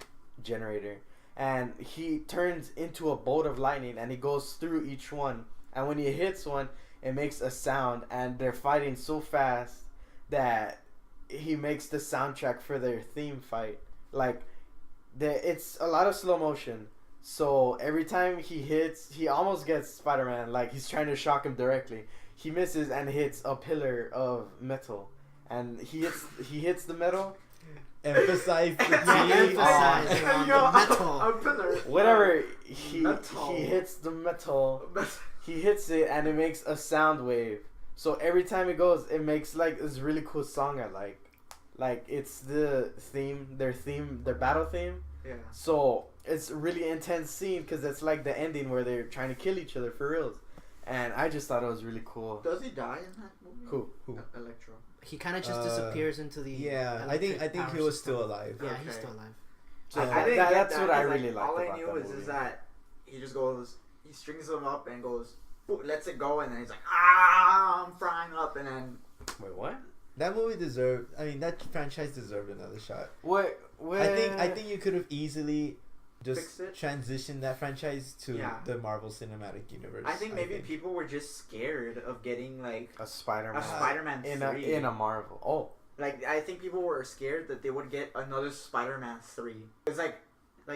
generator, and he turns into a bolt of lightning, and he goes through each one, and when he hits one, it makes a sound, and they're fighting so fast that he makes the soundtrack for their theme fight. Like, it's a lot of slow motion. So every time he hits, he almost gets Spider-Man. Like, he's trying to shock him directly. He misses and hits a pillar of metal, and he hits the metal. Emphasize the T. Emphasize on the metal. A pillar. Whatever, he Metal. hits the metal. He hits it and it makes a sound wave. So every time it goes, it makes like this really cool song. I like. Like, it's the theme, their battle theme. Yeah. So it's a really intense scene because it's like the ending where they're trying to kill each other for reals, and I just thought it was really cool. Does he die in that movie? Who? Electro. He kind of just disappears into the. Yeah, I think electric he power was system. still alive. Yeah, Okay. he's still alive. So I didn't get that's that, what I 'cause, really liked all I about knew that is movie. that he just goes, he strings them up and goes, lets it go, and then he's like, I'm frying up, and then. Wait, what? That movie deserved. I mean, that franchise deserved another shot. What? I think you could have easily Fix just it? transitioned that franchise to Yeah. the Marvel Cinematic Universe. I think maybe people were just scared of getting like a Spider-Man. a Spider-Man in 3. a Marvel. Oh, Like, I think people were scared that they would get another Spider-Man 3. It's like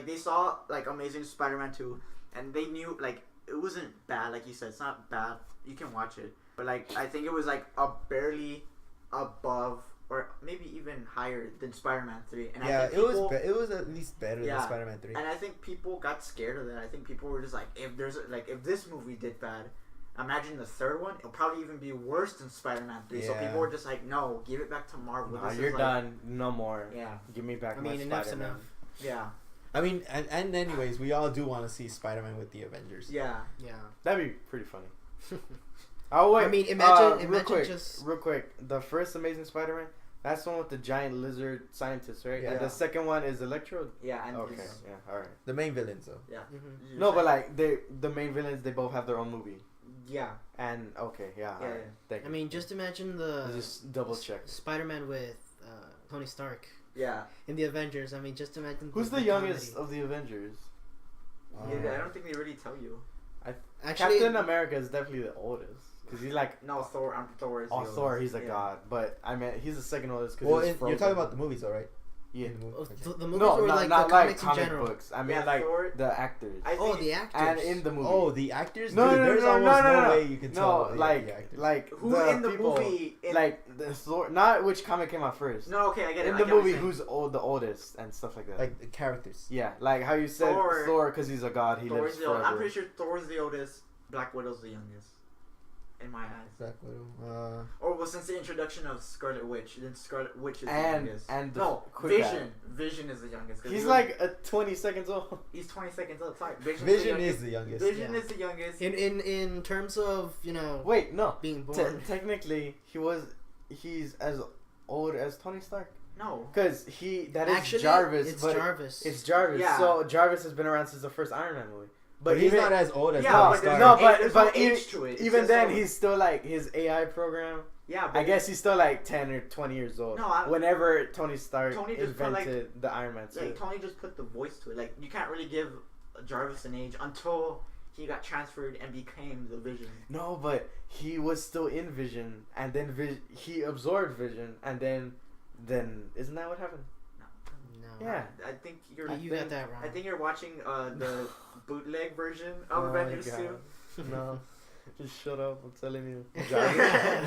they saw like Amazing Spider-Man 2, and they knew like it wasn't bad. Like you said, it's not bad. You can watch it, but like I think it was like a barely above or maybe even higher than Spider-Man 3. And yeah, I think people, it was at least better Yeah. than Spider-Man 3. And I think people got scared of that. I think people were just like, if this movie did bad, imagine the third one. It'll probably even be worse than Spider-Man 3. So Yeah. people were just like, no, give it back to Marvel. no, This you're is, like, done. No more. Yeah, Give me back I my mean, enough's Spider-Man. enough. yeah, I mean, and anyways, we all do want to see Spider-Man with the Avengers. yeah. Yeah. That'd be pretty funny. Oh wait, I mean, imagine real quick. The first Amazing Spider-Man, that's the one with the giant lizard scientist, right? And Yeah. the second one is Electro. Yeah, and Okay, his- yeah, all right. The main villains, though. yeah. Mhm. No, but like the main villains, they both have their own movie. Yeah. And okay, yeah, Yeah, all right. yeah. Thank I you. mean, just imagine Just double check. Spider-Man with Tony Stark Yeah. in the Avengers. I mean, just imagine. Who's the youngest of the Avengers? Yeah, I don't think they really tell you. Actually, Captain America is definitely the oldest because he's like No, Thor. Thor is. the Thor. oldest. He's a Yeah. god, but I mean he's the second oldest because Well, you're talking about the movies, all right? yeah. In the movie. oh, Okay. the movies No, were not, like not the like comics in comic general. books. I mean Yeah, like Thor- the actors. I Oh, think- the actors. And in the movie. Oh, the actors? No, Dude, no, there's no, almost no, no no. way you can tell. No, the like actors. Who the in the people, movie? like the Thor, not which comic came out first. No, okay, I get it. In I the get what movie, you're saying. who's the oldest and stuff like that. like the characters. Yeah, like how you said Thor- Thor because he's a god, he Thor's lives the oldest. forever. I'm pretty sure Thor's the oldest. Black Widow's the youngest. In my eyes. Black Widow. Or well, since the introduction of Scarlet Witch, then Scarlet Witch is the And youngest. and the No, quick Vision. Vision is the youngest. 'cause He's he like 20 seconds old. he's 20 seconds old. Sorry, Vision's Vision the is youngest. the youngest. Vision Yeah. is the youngest. In terms of Wait, no. being born. Technically, he's as old as Tony Stark. No. Because that is Actually, Jarvis. it's but Jarvis. It's Jarvis. Yeah. So Jarvis has been around since the first Iron Man movie. But he's even, not as old as Yeah, Tony but there's Stark. no, there's but no even, age to it. It's even just then, like- he's still like his AI program. Yeah, but I guess he's still like 10 or 20 years old. No, whenever Tony Stark Tony just put, invented the Iron Man suit. like Tony just put the voice to it. Like you can't really give Jarvis an age until he got transferred and became the Vision. No, but he was still in Vision, and then he absorbed Vision, and then isn't that what happened? No. Yeah. I think you're. You got that wrong. I think you're watching the bootleg version of Oh Avengers my 2. God. No, just shut up. I'm telling you.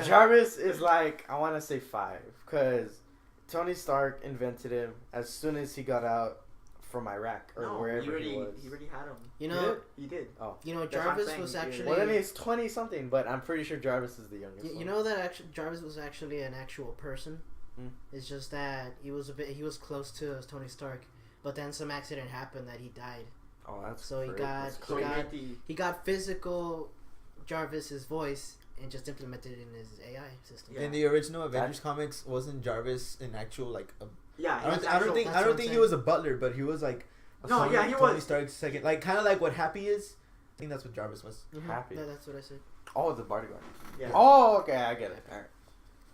Jarvis is like, I want to say 5, because Tony Stark invented him as soon as he got out from Iraq or No, wherever he was. he already had him. You know, He did. Oh. you know, That's what I'm Jarvis saying, was yeah. actually. Well, then he's 20 something, but I'm pretty sure Jarvis is the youngest. You one. know that actually Jarvis was actually an actual person. Hmm. It's just that he was close to Tony Stark, but then some accident happened that he died. Oh, that's So he great. got- That's he So great. he got- had the. He got physical Jarvis's voice and just implemented it in his AI system. Yeah. In the original Avengers comics, wasn't Jarvis an actual like? Yeah. I don't that's what think I'm he saying. was a butler, but he was like. No, yeah, he Tony was. Stark's second, like kind of like what Happy is. I think that's what Jarvis was. Mhm. Happy. No, that's what I said. Oh, the bodyguard. Yeah. Oh, okay, I get it. All right.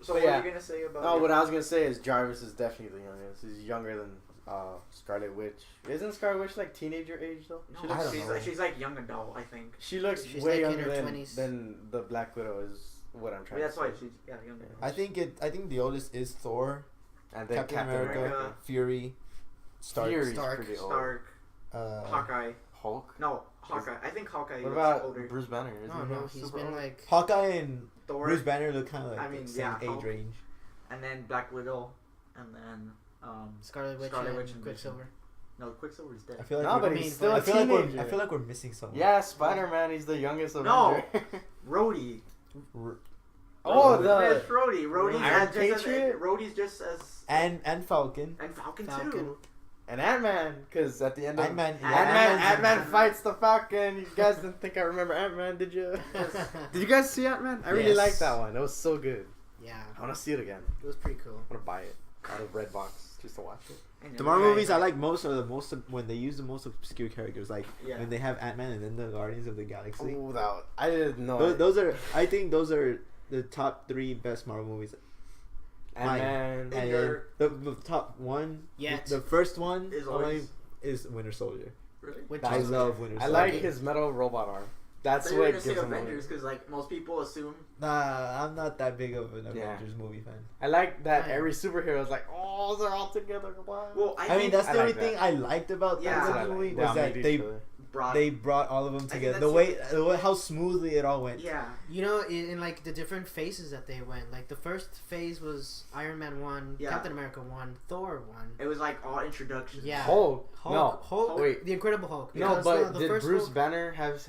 So But what yeah. are you gonna say about? No, what I was gonna say is Jarvis is definitely the youngest. He's younger than Scarlet Witch. Isn't Scarlet Witch like teenager age though? No, She looks, she's like young adult, I think. she looks She's way like in younger her than, 20s. than the Black Widow is. What I'm trying That's to why say. she's young adult. I think the oldest is Thor, And then Captain Captain America, America. Fury, Stark, Fury's Stark. pretty old. Stark, Hawkeye. Hulk. No, Hawkeye. I think Hawkeye What looks about older. Bruce Banner? Isn't No, he no, he's super been old? like. Hawkeye and Thor, Bruce Banner look kind of like I mean, the same yeah, age Hulk. range. and then Black Widow, and then Scarlet Witch Scarlet and Witch and Quicksilver. no, Quicksilver's dead. I feel like No, we're, but I he's mean, still I a feel like teenager. I feel like we're missing someone. Yeah, Spider-Man. He's the youngest No. Avenger. Rhodey. Oh, It's the Rhodey. Rhodey's Iron just as Patriot? Rhodey's just as and Falcon. and Falcon, Falcon. too. and Ant-Man, because at the end of Ant-Man. Ant-Man fights the Falcon. You guys didn't think I remember Ant-Man, did you? Did you guys see Ant-Man? I really Yes. liked that one. It was so good. Yeah, I want to see it again. it was pretty cool. I want to buy it out of Redbox just to watch it. The Marvel Right. movies I like most are the most when they use the most obscure characters, like Yeah. when they have Ant-Man and then the Guardians of the Galaxy. Oh, that I didn't know. Those are, I think, those are the top 3 best Marvel movies. Ant-Man. And And then the top one, Yet. the first one Is only always- is Winter Soldier. Really? Which I is- love Winter I Soldier. like his metal robot arm. That's They were what gonna gives say him Avengers away. because like most people assume. Nah, I'm not that big of an Yeah. Avengers movie fan. I like that Yeah. every superhero is like, oh, they're all together. Wow. Well, I mean, that's I the like only thing that. I liked about Yeah. that That's what I movie like. was They that made they each other. brought. they brought all of them think together. that's The way how smoothly it all went. Yeah. You know, in like the different phases that they went. Like the first phase was Iron Man 1, Yeah. Captain America 1, Thor 1. It was like all introductions. Yeah. Hulk. Hulk, Wait. the Incredible Hulk. No, Because but the did first Bruce Hulk- Banner have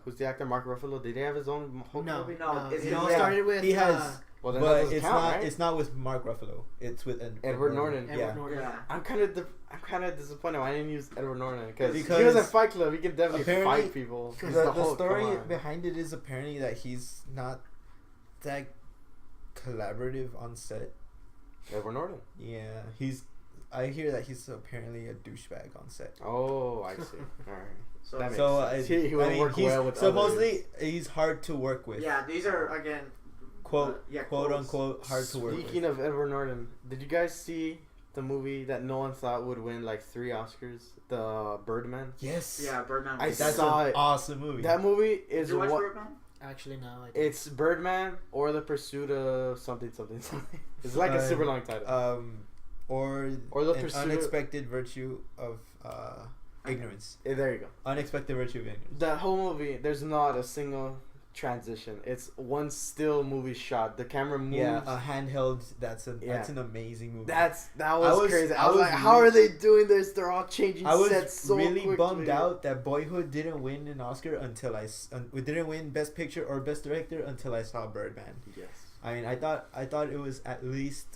who's the actor Mark Ruffalo? Did he have his own Hulk No, movie? No, no. it's It all his- started with he has, Well, then that but doesn't it's count, not. right? It's not with Mark Ruffalo. It's with Edward Norton. Edward Yeah. Norton. Yeah. I'm kind of disappointed why I didn't use Edward Norton because he Because was in Fight Club. He can definitely apparently- fight people. He's The Hulk, story come on. behind it is apparently that he's not that collaborative on set. Edward Norton. Yeah, I hear that he's apparently a douchebag on set. Oh, I see. All right. So, That makes So sense. He won't work he's, well with supposedly he's hard to work with. yeah, these are again. Quote yeah, quote quotes. unquote hard to work Speaking with. of Edward Norton, did you guys see the movie that no one thought would win like 3 Oscars? The Birdman. Yes. Yeah, Birdman. I was- That's saw an it. awesome movie. That movie Did is you watch what Birdman? Actually, no. I didn't. it's Birdman or The Pursuit of something. It's like a super long title. Or Or The an Pursuit of- unexpected virtue of ignorance. There you go. Unexpected virtue of ignorance. That whole movie, there's not a single transition. It's one still movie shot. The camera moves. Yeah, a handheld. That's Yeah. an amazing movie. that was crazy. I was like, really- how are they doing this? They're all changing I was sets so really quickly. bummed out that Boyhood didn't win an Oscar until we didn't win Best Picture or Best Director until I saw Birdman. Yes. I mean, I thought it was at least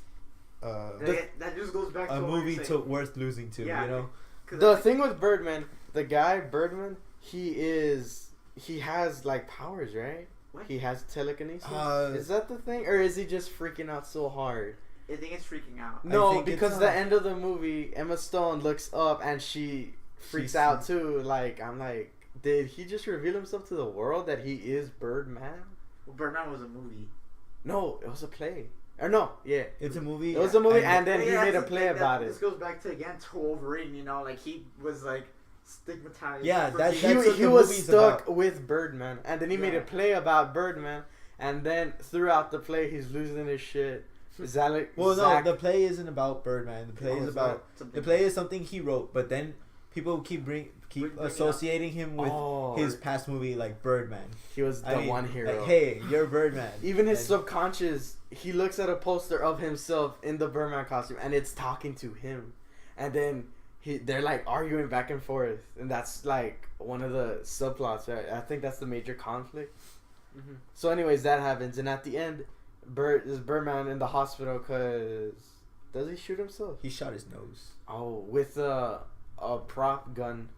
that just goes back to a what movie you're to saying. worth losing to. Yeah, You know. 'Cause The thing with Birdman, the guy Birdman, he has like powers, right? What? He has telekinesis. Uh, is that the thing, or is he just freaking out so hard? I think it's freaking out. No, think because it's, the end of the movie, Emma Stone looks up and she freaks out too. Like, I'm like, did he just reveal himself to the world that he is Birdman? Well, Birdman was a movie. No, it was a play. Or no, yeah. It's a movie. It was a movie, and then Well, he yeah, made a that's the play thing, about This it. goes back to again to Wolverine. You know, like he was like stigmatized. Yeah, for that's being- what He the was movie's stuck about. with Birdman, and then he made a Yeah. play about Birdman, and then throughout the play, he's losing his shit. Zach, Well, Zach, no, the play isn't about Birdman. The play Oh, is it's about something the play is something he wrote, but then people keep Bring it up. associating him with Oh. his past movie like Birdman. he was the one hero. Like, hey, you're Birdman. Even his And- subconscious, he looks at a poster of himself in the Birdman costume, and it's talking to him. And then they're like arguing back and forth, and that's like one of the subplots. Right? I think that's the major conflict. Mhm. So, anyways, that happens, and at the end, is Birdman in the hospital because does he shoot himself? he shot his nose. Oh, with a prop gun.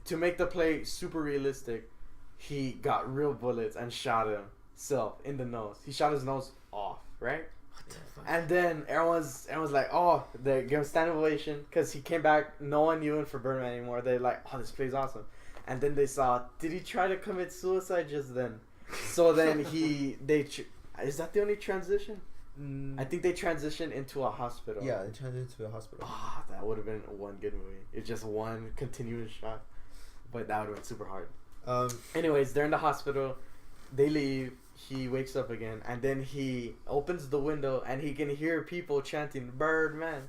To make the play super realistic, he got real bullets and shot himself in the nose. He shot his nose off, right? What the fuck? And then everyone's like, oh, they give him standing ovation because he came back. No one knew him for Birdman anymore. They're like, oh, this play's awesome. And then they saw, did he try to commit suicide just then? So then is that the only transition? I think they transitioned into a hospital. Yeah, they turned it into a hospital. Ah, that would have been one good movie. It's just one continuous shot. But that would have been super hard. Anyways, they're in the hospital. They leave. He wakes up again. And then he opens the window and he can hear people chanting, Birdman.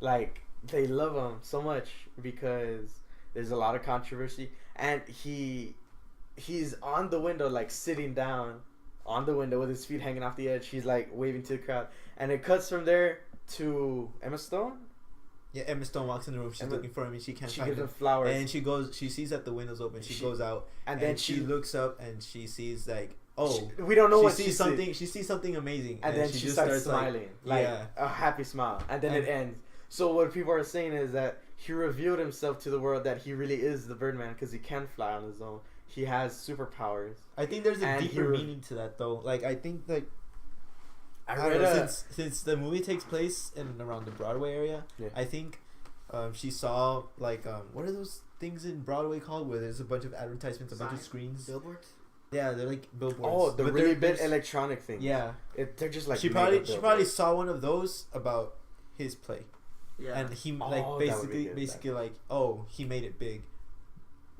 Like, they love him so much because there's a lot of controversy. And he's on the window, like, sitting down on the window with his feet hanging off the edge. He's, like, waving to the crowd. And it cuts from there to Emma Stone. Yeah, Emma Stone walks in the room. She's looking for him, and she can't She find gives him. him flowers. And she goes. She sees that the window's open. She goes out, and then she looks up, and she sees like, we don't know what she sees something. She sees something amazing, and then she just starts smiling, like yeah. a happy smile, and then it ends. So what people are saying is that he revealed himself to the world that he really is the Birdman because he can fly on his own. He has superpowers. I think there's a And deeper meaning to that though. Like I think like I don't know, since the movie takes place in around the Broadway area, Yeah. I think she saw like what are those things in Broadway called where there's a bunch of advertisements, a bunch of Signs. screens. Billboards? Yeah, they're like billboards. Oh, the But really big there's- electronic thing. Yeah, They're just like she probably saw one of those about his play, Yeah. and he Oh, like that would be basically good. like, oh, he made it big,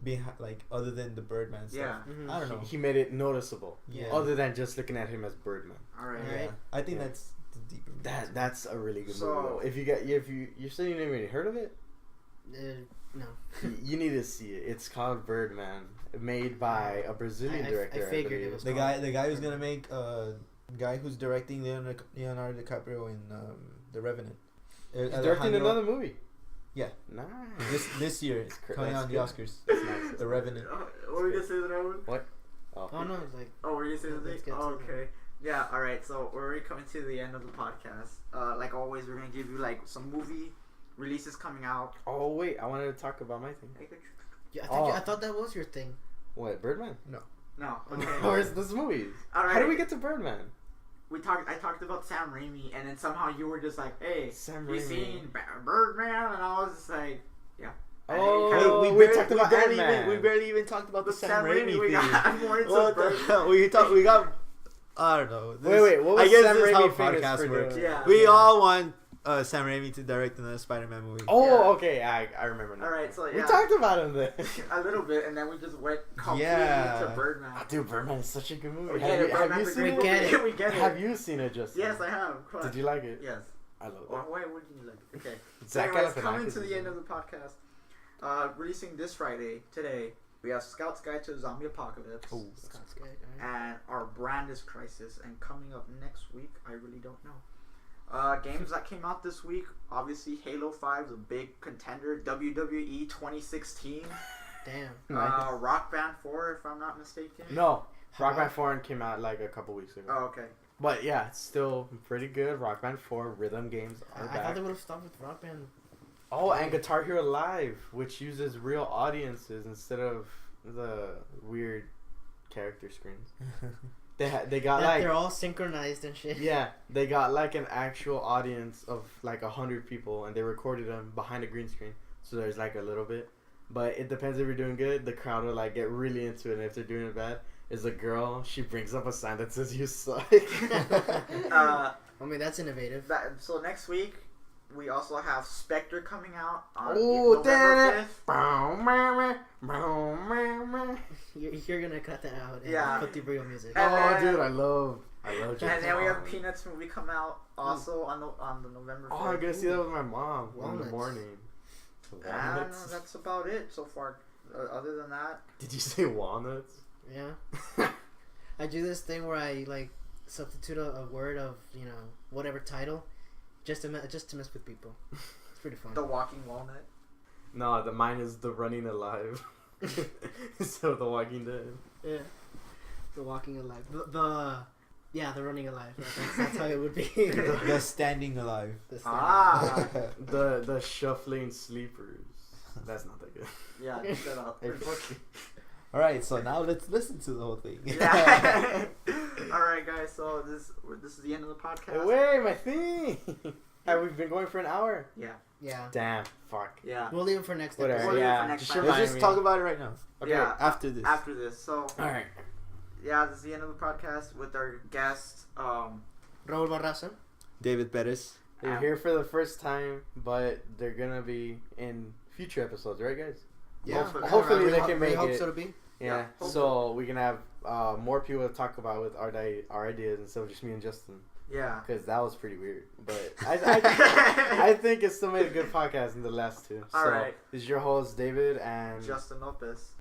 behind like other than the Birdman stuff. Yeah. Mm-hmm. I don't know. He made it noticeable. Yeah. Other than just looking at him as Birdman. All right. Yeah, I think Yeah. that's the deeper. meaning. That's a really good So- movie. Though. If you're saying you never even heard of it, No. you need to see it. It's called Birdman, made by a Brazilian director. I figured it believe. was The guy who's gonna make guy who's directing Leonardo DiCaprio in The Revenant. He's directing another movie. Yeah. Nice. This year coming that's on the good. Oscars. That's nice. The Revenant. What were you gonna say, the Raul? Oh no, it's like Oh, were you gonna say Yeah, something? let's get to Oh, it. okay. Yeah. All right. So we're already coming to the end of the podcast. Like always, we're gonna give you like some movie releases coming out. Oh wait, I wanted to talk about my thing. yeah, Oh. I thought that was your thing. What, Birdman? No. Okay. Or is this movies? All right. How do we get to Birdman? I talked about Sam Raimi, and then somehow you were just like, "Hey, Sam you Raimi. seen Birdman?" And I was just like, "Yeah." And Oh, then you we talked about barely Ant-Man. we barely even talked about the But Sam Raimi we thing. got more into What the Birdman. hell? We got. I don't know. Wait, what was I guess Sam this is how Raimi famous podcasts for work. doing? Yeah. We all want Sam Raimi to direct another Spider-Man movie. Oh, Yeah. okay, I remember now. All right, so We yeah, talked about him then. a little bit, and then we just went completely Yeah. to Birdman. Dude, Birdman is such a good movie. We Have get you, it, have Birdman's you a seen great it? We get movie. it. We get it. Have you seen it, Justin? Yes, I have. Come on. Did you like it? Yes. I love Why, it. why would you like it? Okay. Zach Anyways, Galifianakis coming to is the end in of it. the podcast. Releasing this Friday, today, we have Scout's Guide to the Zombie Apocalypse. Oh, Scott's good. Alright. And our brand is Crisis. And coming up next week, I really don't know. Games that came out this week, obviously Halo 5 is a big contender. WWE 2016. Damn. Rock Band 4, if I'm not mistaken. No, Rock Band 4 came out like a couple weeks ago. Oh, okay. But yeah, it's still pretty good. Rock Band 4 rhythm games are I thought back. they would have stopped with Rock Band. Oh, and Guitar Hero Live, which uses real audiences instead of the weird character screens. they got That like they're all synchronized and shit. yeah, they got like an actual audience of like 100 people, and they recorded them behind a green screen. So there's like a little bit, but it depends if you're doing good. The crowd will like get really into it, and if they're doing it bad, is a girl. She brings up a sign that says "You suck." I mean, that's innovative. So next week we also have Spectre coming out on Oh, November 5th. You're gonna cut that out and Yeah. put the real music. And Oh, then- dude, I love. And then we have Peanuts movie come out also on the November 5th. Oh, I'm gonna see that with my mom in the Walnuts. morning. And Walnuts. that's about it so far. Other than that, Did you say walnuts? Yeah. I do this thing where I like substitute a word of whatever title, just to mess with people. It's pretty fun. The Walking Walnut. No, the mine is the running alive. Instead of the Walking Dead. Yeah. The walking alive. The running alive. That's how it would be. The standing alive. The standing Ah. The shuffling sleepers. That's not that good. Yeah, shut up. Hey, fuck you. All right, so now let's listen to the whole thing. Yeah. All right, guys. So this is the end of the podcast. Hey, wait, my thing. Hey, we've been going for an hour. Yeah. Yeah. Damn, fuck. Yeah. We'll leave it for next Whatever. episode. We'll leave it Yeah. for next Just time. Let's remind just me. talk about it right now. Okay. Yeah. After this. After this. So All right. yeah, this is the end of the podcast with our guest. Raul Barraza. David Perez. They're here for the first time, but they're gonna be in future episodes, right, guys? Yeah. Hopefully they I can make hope it. so to be. Yeah. Yeah, So we can have more people to talk about with our ideas instead of just me and Justin, Yeah. because that was pretty weird. But I think it still made a good podcast in the last two. All So right. this is your host David and Justin Lopez.